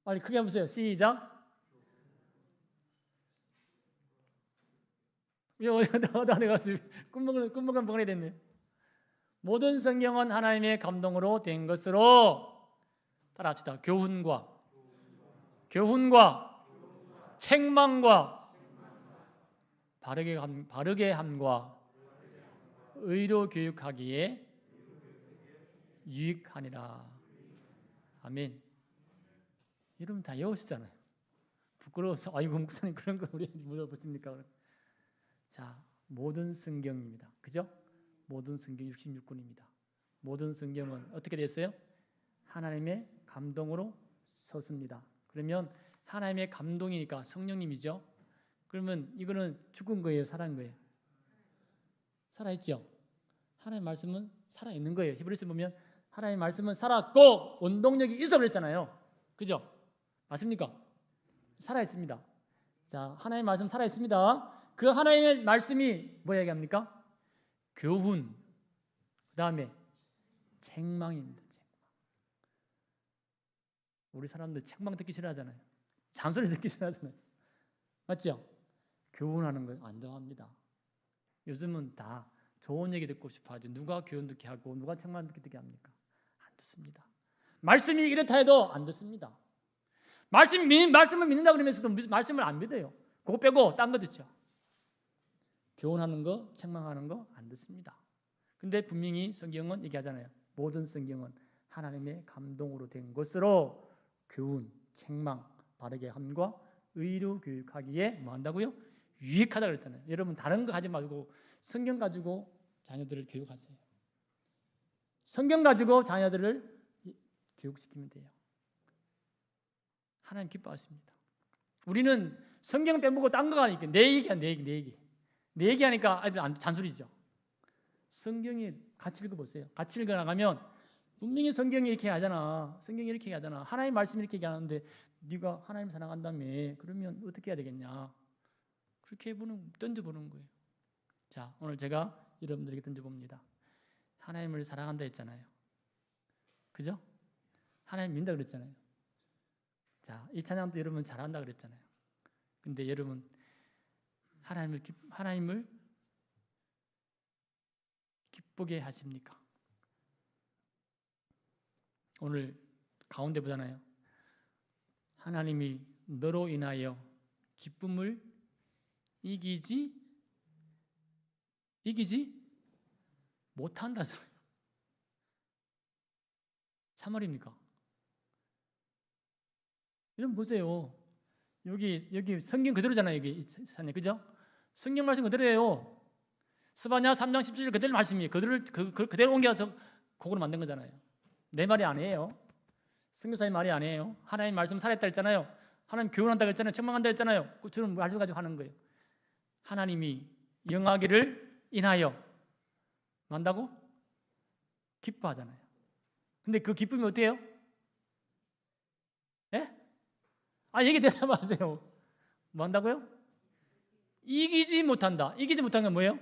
빨리 크게 해보세요. 시작. 어디 가서 꿈먹은 벙어리 됐네. 모든 성경은 하나님의 감동으로 된 것으로. 따라합시다. 교훈과 책망과 바르게 함과 의로 교육하기에 유익하니라. 아멘. 이러면 다 외우시잖아요. 부끄러워서 아이고 목사님 그런 거 우리 물어보십니까? 자, 모든 성경입니다. 그죠? 모든 성경 66권입니다. 모든 성경은 어떻게 됐어요? 하나님의 감동으로 섰습니다. 그러면 하나님의 감동이니까 성령님이죠. 그러면 이거는 죽은 거예요, 살아있는 거예요? 살아있죠. 하나님의 말씀은 살아있는 거예요. 히브리서 보면 하나님의 말씀은 살았고 원동력이 있어 그랬잖아요. 그죠? 맞습니까? 살아있습니다. 자, 하나님의 말씀 살아있습니다. 그 하나님의 말씀이 뭐 얘기합니까? 교훈, 그 다음에 책망입니다. 우리 사람들 책망 듣기 싫어하잖아요. 잔소리 듣기 싫어하잖아요. 맞죠? 교훈하는 거 안 좋아합니다. 요즘은 다 좋은 얘기 듣고 싶어 하지. 누가 교훈 듣게 하고 누가 책망 듣게 합니까? 안 듣습니다. 말씀이 이렇다 해도 안 듣습니다. 말씀을 믿는다 그러면서도 말씀을 안 믿어요. 그거 빼고 딴 거 듣죠. 교훈하는 거, 책망하는 거 안 듣습니다. 근데 분명히 성경은 얘기하잖아요. 모든 성경은 하나님의 감동으로 된 것으로 교훈, 책망, 바르게 함과 의로 교육하기에 뭐 한다고요? 유익하다 그랬잖아요. 여러분 다른 거 하지 말고 성경 가지고 자녀들을 교육하세요. 성경 가지고 자녀들을 교육시키면 돼요. 하나님 기뻐하십니다. 우리는 성경 빼먹고 딴 거 하니까 내 얘기 하니까 아이들 잔소리죠. 성경이 같이 읽어보세요. 같이 읽어나가면 분명히 성경이 이렇게 하잖아. 성경이 이렇게 하잖아. 하나님 말씀이 이렇게 얘기하는데 네가 하나님 사랑한다며. 그러면 어떻게 해야 되겠냐. 그렇게 던져보는 거예요. 자, 오늘 제가 여러분들에게 던져봅니다. 하나님을 사랑한다 했잖아요. 그죠? 하나님 믿는다 그랬잖아요. 자, 이 찬양도 여러분 잘한다 그랬잖아요. 근데 여러분 하나님을 기쁘게 하십니까? 오늘 가운데 보잖아요. 하나님이 너로 인하여 기쁨을 이기지 못한다잖아요. 참말입니까? 여러분 보세요. 여기 성경 그대로잖아요. 여기 그죠? 성경 말씀 그대로예요. 스바냐 3장 17절 그대로 말씀이에요. 그대로 옮겨서 곡으로 만든 거잖아요. 내 말이 아니에요. 선교사의 말이 아니에요. 하나님 말씀 살았다 했잖아요. 하나님 교훈한다 했잖아요. 책망한다 했잖아요. 저는 말씀 가지고 하는 거예요. 하나님이 영하기를 인하여 만다고 기뻐하잖아요. 근데 그 기쁨이 어때요? 예? 얘기 대답하세요. 뭐 한다고요? 이기지 못한다. 이기지 못한 건 뭐예요?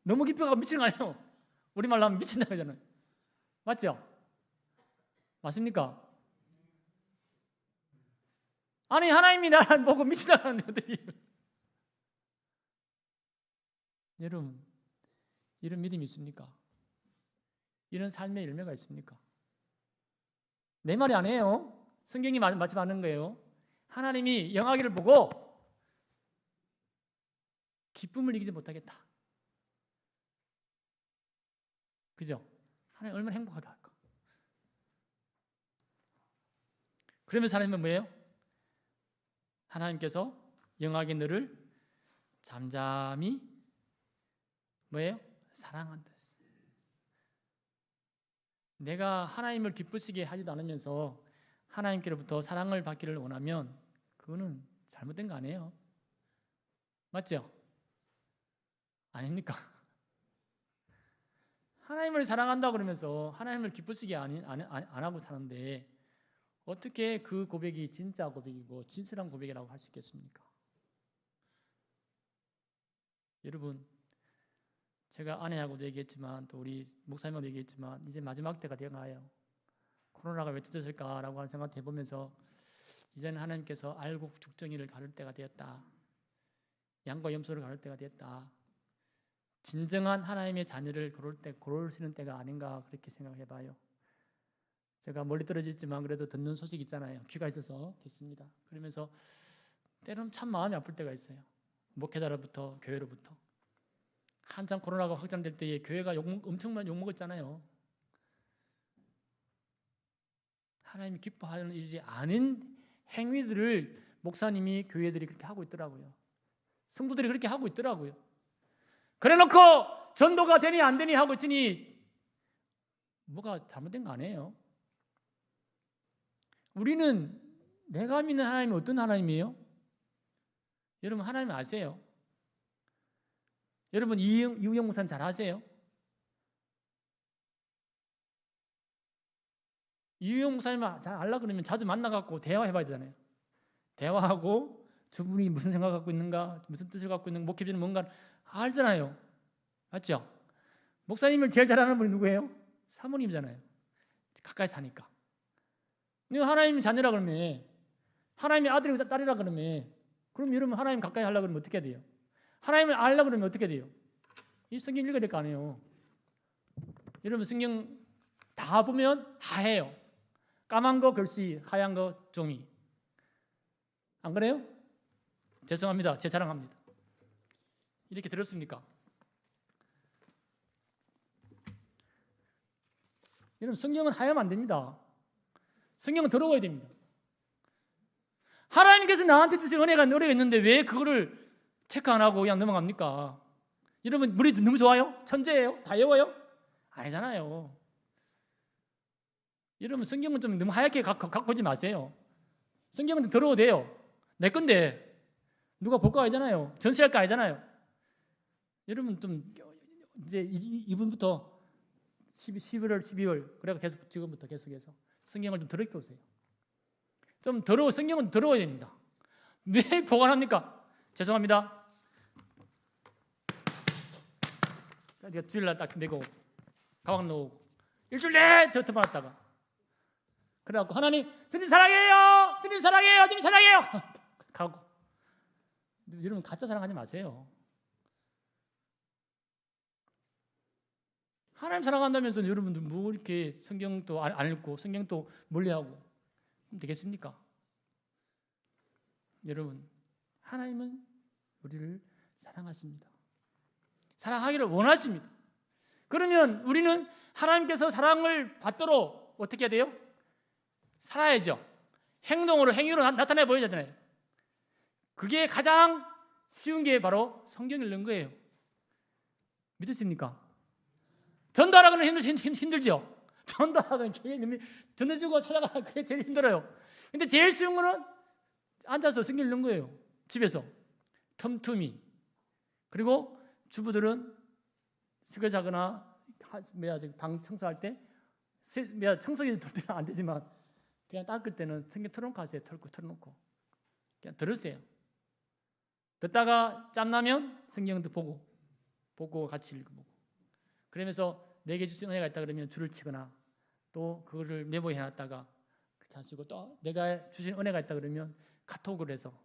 너무 기뻐가 미치는 거 아니에요? 우리말로 하면 미친다 그러잖아요. 맞죠? 맞습니까? 아니 하나님이 나를 보고 미친다는데 어떻게 여러분 이런 믿음이 있습니까? 이런 삶의 열매가 있습니까? 내 말이 아니에요. 성경이 말씀하는 거예요. 하나님이 영하기를 보고 기쁨을 이기지 못하겠다. 그죠? 하나님 얼마나 행복하게 할까? 그러면서 하나님은 뭐예요? 하나님께서 영하게 너를 잠잠히 뭐예요? 사랑한다. 내가 하나님을 기쁘시게 하지도 않으면서 하나님께로부터 사랑을 받기를 원하면 그거는 잘못된 거 아니에요? 맞죠? 아닙니까? 하나님을 사랑한다 그러면서 하나님을 기쁘시게 안 하고 사는데 어떻게 그 고백이 진짜 고백이고 진실한 고백이라고 할 수 있겠습니까? 여러분 제가 아내하고도 얘기했지만 또 우리 목사님하고도 얘기했지만 이제 마지막 때가 되어가요. 코로나가 왜 터졌을까라고 하는 생각 해보면서 이제는 하나님께서 알고 죽정이를 가를 때가 되었다. 양과 염소를 가를 때가 되었다. 진정한 하나님의 자녀를 고르시는 때가 아닌가 그렇게 생각해봐요. 제가 멀리 떨어져 있지만 그래도 듣는 소식 있잖아요. 귀가 있어서 듣습니다. 그러면서 때로는 참 마음이 아플 때가 있어요. 목회자로부터 교회로부터. 한참 코로나가 확산될 때에 교회가 엄청난 욕먹었잖아요. 하나님이 기뻐하는 일이 아닌 행위들을 목사님이 교회들이 그렇게 하고 있더라고요. 성도들이 그렇게 하고 있더라고요. 그래놓고 전도가 되니 안 되니 하고 있으니 뭐가 잘못된 거 아니에요? 우리는 내가 믿는 하나님이 어떤 하나님이에요? 여러분 하나님 아세요? 여러분 이우영 목사님 잘 아세요? 이우영 목사님 잘 알라 그러면 자주 만나갖고 대화해봐야 되잖아요. 대화하고 저분이 무슨 생각 갖고 있는가, 무슨 뜻을 갖고 있는가, 목회자는 뭔가 알잖아요. 맞죠? 목사님을 제일 잘 아는 분이 누구예요? 사모님이잖아요. 가까이 사니까. 근데 하나님 자녀라 그러면 하나님의 아들이고 딸이라 그러면 그럼 여러분 하나님 가까이 하려고 그러면 어떻게 돼요? 하나님을 알려고 그러면 어떻게 돼요? 이 성경 읽어야 될 거 아니에요. 여러분 성경 다 보면 하얘요. 까만 거 글씨, 하얀 거 종이. 안 그래요? 죄송합니다. 제 자랑합니다. 이렇게 들었습니까? 여러분 성경은 하야면 안 됩니다. 성경은 더러워야 됩니다. 하나님께서 나한테 주신 은혜가 있는데 왜 그거를 체크 안 하고 그냥 넘어갑니까? 여러분 물이 너무 좋아요? 천재예요? 다 외워요? 아니잖아요. 여러분 성경은 좀 너무 하얗게 갖고 오지 마세요. 성경은 좀 더러워도 돼요. 내 건데 누가 볼 거 아니잖아요. 전시할 거 아니잖아요. 여러분 좀 이제 이분부터 11월, 12월 그래가 계속 지금부터 계속해서 성경을 좀 더럽게 보세요. 좀 성경은 더러워야 됩니다. 왜 보관합니까? 죄송합니다. 제가 주일날 딱 내고 가방 놓고 일주일 내내 더 받았다가 그래갖고 하나님 주님 사랑해요. 주님 사랑해요. 주님 사랑해요. 가고 여러분 가짜 사랑하지 마세요. 하나님 사랑한다면서 여러분들 뭐 이렇게 성경도 안 읽고 성경도 멀리하고 되겠습니까? 여러분 하나님은 우리를 사랑하십니다. 사랑하기를 원하십니다. 그러면 우리는 하나님께서 사랑을 받도록 어떻게 해야 돼요? 살아야죠. 행위로 나타내 보여야 되잖아요. 그게 가장 쉬운 게 바로 성경 읽는 거예요. 믿으십니까? 전도하라고는 힘들죠. 전도하라고는 전해주고 찾아가는 그게 제일 힘들어요. 근데 제일 쉬운 거는 앉아서 성경 읽는 거예요. 집에서 틈틈이. 그리고 주부들은 설거지하거나 방 청소할 때 청소기 돌 때는 안 되지만 그냥 닦을 때는 성경 틀어놓고 하세요. 틀어놓고 그냥 들으세요. 듣다가 짬나면 성경도 보고 보고 같이 읽어보고 그러면서 내게 주신 은혜가 있다 그러면 줄을 치거나 또 그거를 메모해놨다가 그렇게 하시고 또 내가 주신 은혜가 있다 그러면 카톡을 해서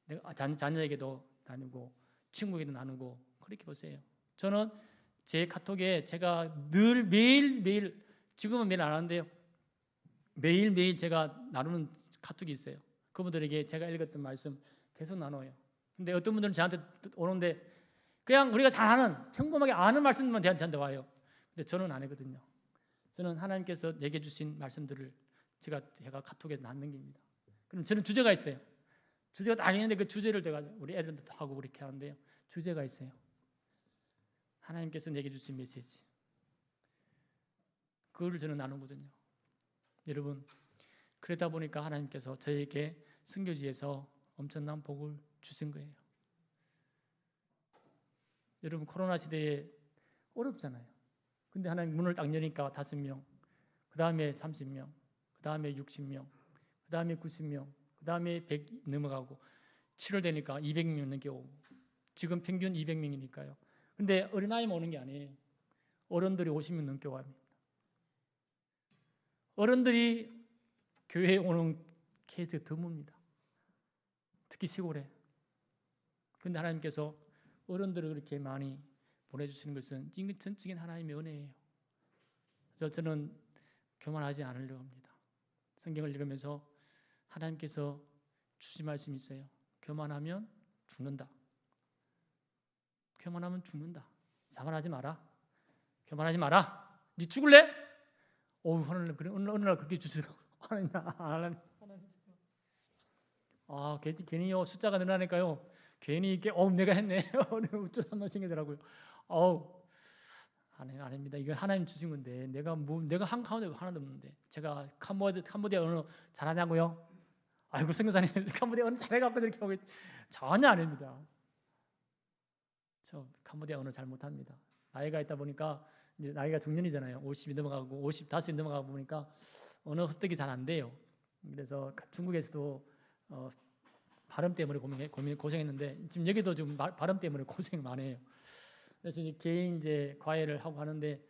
내가 자녀에게도 나누고 친구에게도 나누고 그렇게 보세요. 저는 제 카톡에 제가 늘 매일 지금은 매일 안 하는데요. 매일 제가 나누는 카톡이 있어요. 그분들에게 제가 읽었던 말씀 계속 나눠요. 근데 어떤 분들은 저한테 오는데 그냥 우리가 잘 아는 평범하게 아는 말씀만 저한테 와요. 근데 저는 안 하거든요. 저는 하나님께서 내게 주신 말씀들을 제가 카톡에 남깁니다. 그럼 저는 주제가 있어요. 주제가 딱 있는데 그 주제를 제가 우리 애들도 하고 그렇게 하는데요. 주제가 있어요. 하나님께서 내게 주신 메시지. 그거를 저는 나누거든요. 여러분, 그러다 보니까 하나님께서 저에게 선교지에서 엄청난 복을 주신 거예요. 여러분, 코로나 시대에 어렵잖아요. 근데 하나님 문을 딱 여니까 5명, 그 다음에 30명, 그 다음에 60명, 그 다음에 90명, 그 다음에 100 넘어가고 7월 되니까 200명 넘게 오고 지금 평균 200명이니까요. 근데 어린아이만 오는 게 아니에요. 어른들이 50명 넘게 와요. 어른들이 교회에 오는 케이스가 드뭅니다. 특히 시골에. 그런데 하나님께서 어른들을 그렇게 많이 보내주시는 것은 전적인 하나님의 은혜예요. 그래서 저는 교만하지 않으려고 합니다. 성경을 읽으면서 하나님께서 주신 말씀이 있어요. 교만하면 죽는다. 교만하면 죽는다. 자만하지 마라. 교만하지 마라. 네 죽을래? 어느 날 그렇게 주시더라고요. 하나님. 괜히요 숫자가 늘어나니까요. 괜히 이렇게 내가 했네. 우쭐 한번 생기더라고요. 아닙니다. 이건 하나님 주신 건데 내가 한 가운데 하나도 없는데 제가 캄보디아 언어 잘하냐고요? 아이고 선교사님 캄보디아 언어 잘해갖고 저렇게 하고 전혀 아닙니다. 저 캄보디아 언어 잘 못합니다. 나이가 있다 보니까 이제 나이가 중년이잖아요. 50이 넘어가고 55이 넘어가고 보니까 언어 습득이 잘 안 돼요. 그래서 중국에서도 발음 때문에 고생했는데 지금 여기도 좀 발음 때문에 고생 많이 해요. 그래서 이제 개인 과외를 하고 하는데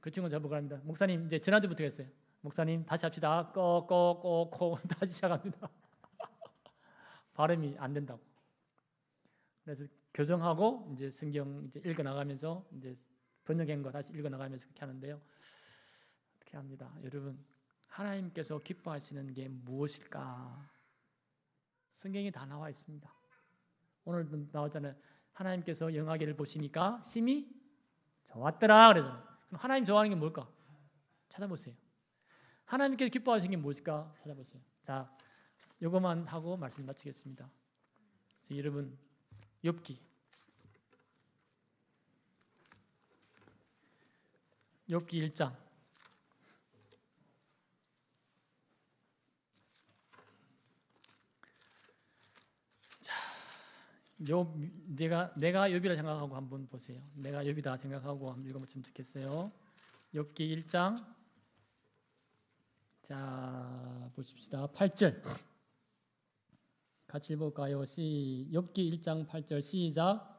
그 친구 저보고 합니다. 목사님 이제 지난주부터 했어요. 목사님 다시 합시다. 꼬꼬꼬꼬 다시 시작합니다. 발음이 안 된다고. 그래서 교정하고 이제 성경 읽어 나가면서 이제 번역한 거 다시 읽어 나가면서 그렇게 하는데요. 어떻게 합니다. 여러분, 하나님께서 기뻐하시는 게 무엇일까? 성경이 다 나와 있습니다. 오늘도 나왔잖아요. 하나님께서 영화계를 보시니까 심히 좋았더라 그러잖아요. 그럼 하나님 좋아하는 게 뭘까? 찾아보세요. 하나님께서 기뻐하시는 게 무엇일까? 찾아보세요. 자, 이것만 하고 말씀 마치겠습니다. 여러분, 욥기 1장. 내가 욥이라 생각하고 한번 보세요. 내가 욥이다 생각하고 한번 읽어보시면 좋겠어요. 욥기 1장. 자, 보십시다. 8절. 같이 읽어볼까요? 욥기 1장 8절 시작.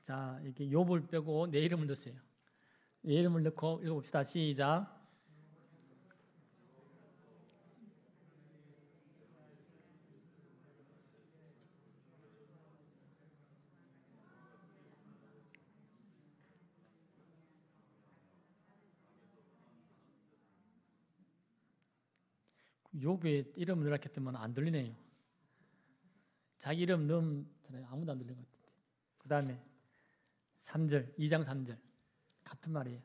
자, 이렇게 욥을 빼고 내 이름을 넣으세요. 내 이름을 넣고 읽어봅시다. 시작. 욥의 이름을 넣으라 했더니 안 들리네요. 자기 이름 넣으면 아무도 안 들리는 것 같은데. 그 다음에 3절, 2장 3절 같은 말이에요.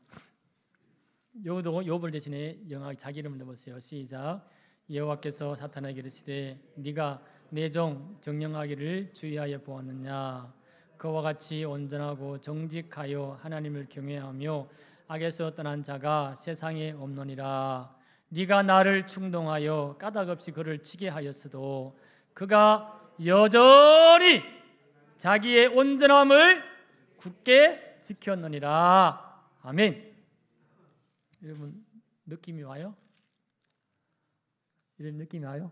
욥을 대신에 자기 이름을 넣어보세요. 시작. 여호와께서 사탄에게 이르시되 네가 내 종 정령하기를 주의하여 보았느냐. 그와 같이 온전하고 정직하여 하나님을 경외하며 악에서 떠난 자가 세상에 없느니라. 네가 나를 충동하여 까닭없이 그를 치게 하였어도 그가 여전히 자기의 온전함을 굳게 지켰느니라. 아멘. 여러분 느낌이 와요? 이런 느낌이 와요?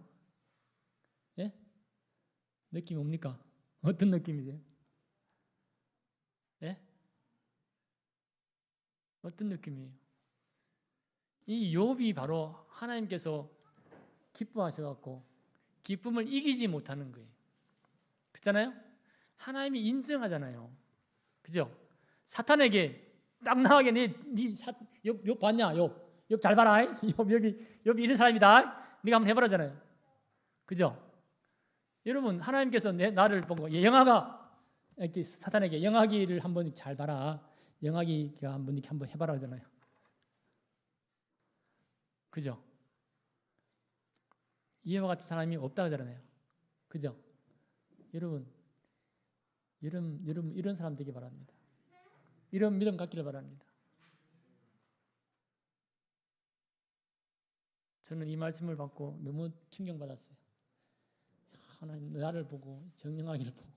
예? 느낌이 옵니까? 어떤 느낌이세요? 예? 어떤 느낌이에요? 이 욥이 바로 하나님께서 기뻐하셔갖고 기쁨을 이기지 못하는 거예요. 그렇잖아요? 하나님이 인정하잖아요. 그죠? 사탄에게 딱 나가게 욥 봤냐? 욥 잘 봐라. 욥이 이런 사람이다. 네가 한번 해보라잖아요. 그죠? 여러분 하나님께서 나를 보고 영아가 이렇게 사탄에게 영아기를 한번 잘 봐라. 영아기가 한번 해봐라 하잖아요. 그죠? 이와 같은 사람이 없다 하잖아요. 그죠? 여러분 이런 사람 되기 바랍니다. 이런 믿음 갖기를 바랍니다. 저는 이 말씀을 받고 너무 충격받았어요. 하나님 나를 보고 정령하기를 보고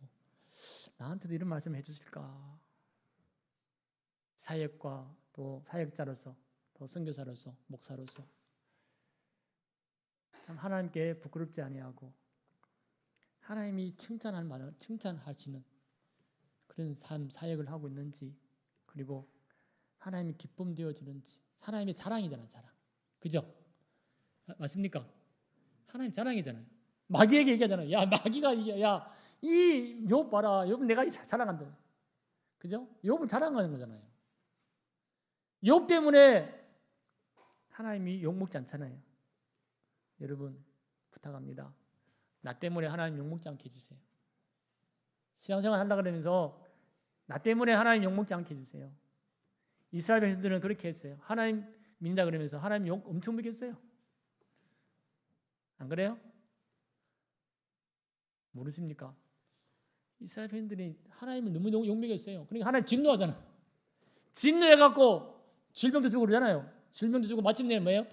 나한테도 이런 말씀을 해주실까? 사역과 또 사역자로서 또 선교사로서 목사로서 참 하나님께 부끄럽지 아니하고 하나님이 칭찬하시는 그런 삶 사역을 하고 있는지 그리고 하나님이 기쁨 되어지는지 하나님의 자랑이잖아요. 자랑. 그죠? 맞습니까? 하나님 자랑이잖아요. 마귀에게 얘기하잖아요. 야 마귀가 야 이 욥 봐라. 욥은 내가 자랑한다. 그죠? 욥은 자랑하는 거잖아요. 욥 때문에 하나님이 욕먹지 않잖아요. 여러분 부탁합니다. 나 때문에 하나님 욕먹지 않게 해주세요. 신앙생활 한다 그러면서 나 때문에 하나님 욕먹지 않게 해주세요. 이스라엘 백성들은 그렇게 했어요. 하나님 믿는다 그러면서 하나님 욕 엄청 먹였어요. 안 그래요? 모르십니까? 이스라엘 백성들이 하나님을 너무 욕먹였어요. 그러니까 하나님 진노하잖아. 진노해갖고 질병도 주고 그러잖아요. 질병도 주고 마침내 뭐예요?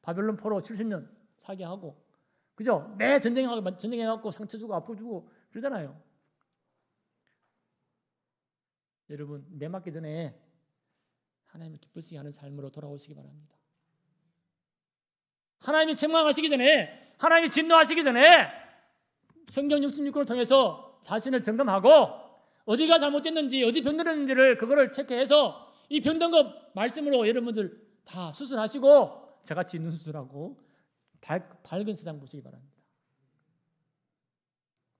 바벨론 포로 70년 사게 하고 그죠? 매 전쟁해갖고 상처 주고 아프 주고 그러잖아요. 여러분 매 맞기 전에 하나님을 기쁘시게 하는 삶으로 돌아오시기 바랍니다. 하나님이 책망하시기 전에 하나님이 진노하시기 전에 성경 66권을 통해서 자신을 점검하고 어디가 잘못됐는지 어디 병들었는지를 그거를 체크해서 이 병든 것 말씀으로 여러분들 다 수술하시고 저같이 눈 수술하고 밝은 세상 보시기 바랍니다.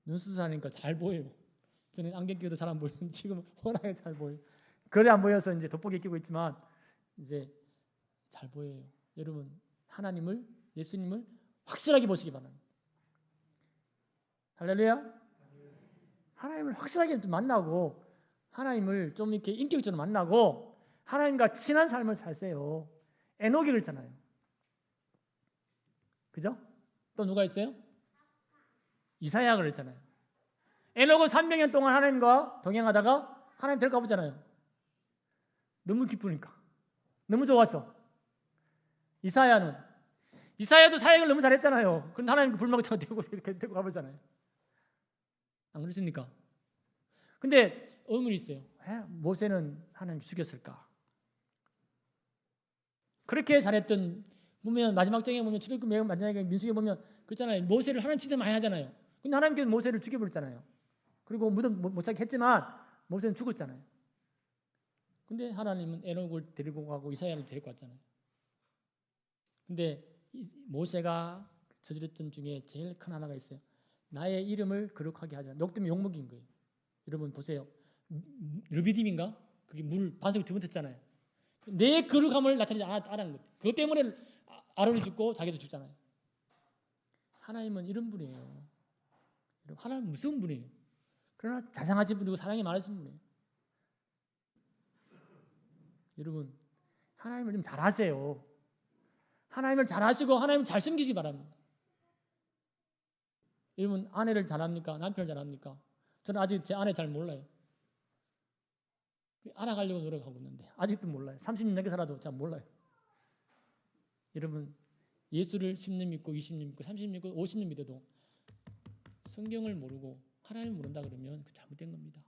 눈 수술하니까 잘 보여요. 저는 안경 끼고도 잘 안 보이는데 지금 워낙에 잘 보여요. 그래 안 보여서 이제 돋보기 끼고 있지만 이제 잘 보여요. 여러분 하나님을 예수님을 확실하게 보시기 바랍니다. 할렐루야. 하나님을 확실하게 좀 만나고 하나님을 좀 이렇게 인격적으로 만나고 하나님과 친한 삶을 살세요. 에녹이 그랬잖아요. 그죠? 또 누가 있어요? 이사야가 그랬잖아요. 에녹은 300년 동안 하나님과 동행하다가 하나님 데리고 가보잖아요. 너무 기쁘니까. 너무 좋았어. 이사야도 사역을 너무 잘했잖아요. 그런데 하나님 불만을 데리고 가보잖아요. 안 그렇습니까? 근데 의문이 있어요. 왜 모세는 하나님 죽였을까? 그렇게 잘했던 보면 마지막 장에 보면 출애굽 매우 마지막에 민수기에 보면 그렇잖아요. 모세를 하나님 진짜 많이 하잖아요. 근데 하나님께서 모세를 죽여버렸잖아요. 그리고 무덤 못 찾게 했지만 모세는 죽었잖아요. 근데 하나님은 에녹을 데리고 가고 이사야를 데리고 왔잖아요. 근데 모세가 저질렀던 중에 제일 큰 하나가 있어요. 나의 이름을 거룩하게 하자. 녹 때문에 욕먹인 거예요. 여러분 보세요. 르비딤인가? 그게 물 반석을 두 번 쳤잖아요. 내 거룩함을 나타내지 않았는 거예요. 그것 때문에 아론이 죽고 자기도 죽잖아요. 하나님은 이런 분이에요. 하나님은 무서운 분이에요. 그러나 자상하신 분이고 사랑이 많으신 분이에요. 여러분 하나님을 좀 잘하세요. 하나님을 잘하시고 하나님을 잘 섬기시기 바랍니다. 여러분 아내를 잘합니까? 남편을 잘합니까? 저는 아직 제 아내 잘 몰라요. 알아가려고 노력하고 있는데 아직도 몰라요. 30년 넘게 살아도 잘 몰라요. 여러분 예수를 10년 믿고 20년 믿고 30년 믿고 50년 믿어도 성경을 모르고 하나님을 모른다 그러면 그 잘못된 겁니다.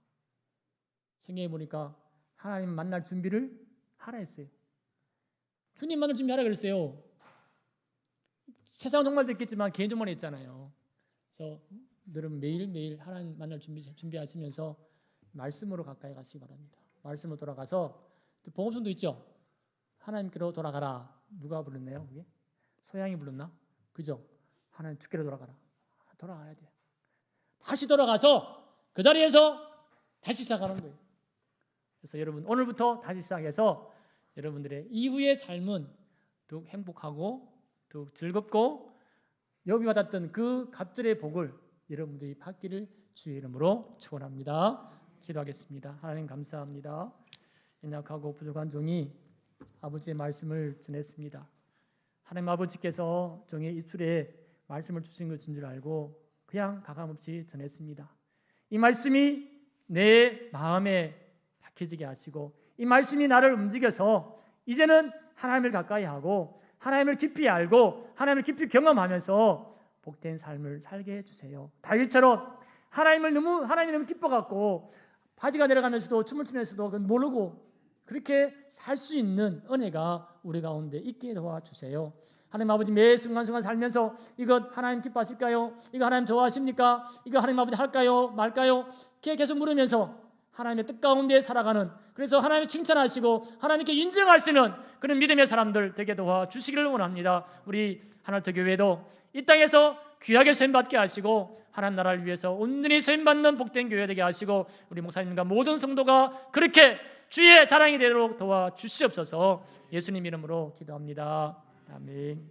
성경에 보니까 하나님 만날 준비를 하라 했어요. 주님 만날 준비하라 그랬어요. 세상 정말도 있겠지만 개인 정말 있잖아요. 그래서 여러분 매일매일 하나님 만날 준비하시면서 말씀으로 가까이 가시기 바랍니다. 말씀으로 돌아가서 또 복음성도 있죠. 하나님께로 돌아가라. 누가 불렀나요? 그게? 소양이 불렀나? 그죠? 하나님 주께로 돌아가라. 돌아가야 돼요. 다시 돌아가서 그 자리에서 다시 시작하는 거예요. 그래서 여러분 오늘부터 다시 시작해서 여러분들의 이후의 삶은 더욱 행복하고 더욱 즐겁고 욥이 받았던 그 갑절의 복을 여러분들이 받기를 주의 이름으로 축원합니다. 기도하겠습니다. 하나님 감사합니다. 연약하고 부족한 종이 아버지의 말씀을 전했습니다. 하나님 아버지께서 종의 입술에 말씀을 주신 것인 줄 알고 그냥 가감없이 전했습니다. 이 말씀이 내 마음에 박혀지게 하시고 이 말씀이 나를 움직여서 이제는 하나님을 가까이 하고 하나님을 깊이 알고 하나님을 깊이 경험하면서 복된 삶을 살게 해주세요. 다윗처럼 하나님이 너무 기뻐갖고 바지가 내려가면서도 춤을 추면서도 모르고 그렇게 살 수 있는 은혜가 우리 가운데 있게 도와주세요. 하나님 아버지 매 순간순간 살면서 이것 하나님 기뻐하실까요? 이거 하나님 좋아하십니까? 이거 하나님 아버지 할까요? 말까요? 이렇게 계속 물으면서 하나님의 뜻 가운데 살아가는, 그래서 하나님을 칭찬하시고 하나님께 인정하시는 그런 믿음의 사람들 되게 도와주시기를 원합니다. 우리 하나님의 교회도 이 땅에서 귀하게 쓰임받게 하시고 하나님 나라를 위해서 온전히 쓰임받는 복된 교회 되게 하시고 우리 목사님과 모든 성도가 그렇게 주의 자랑이 되도록 도와주시옵소서. 예수님 이름으로 기도합니다. 아멘.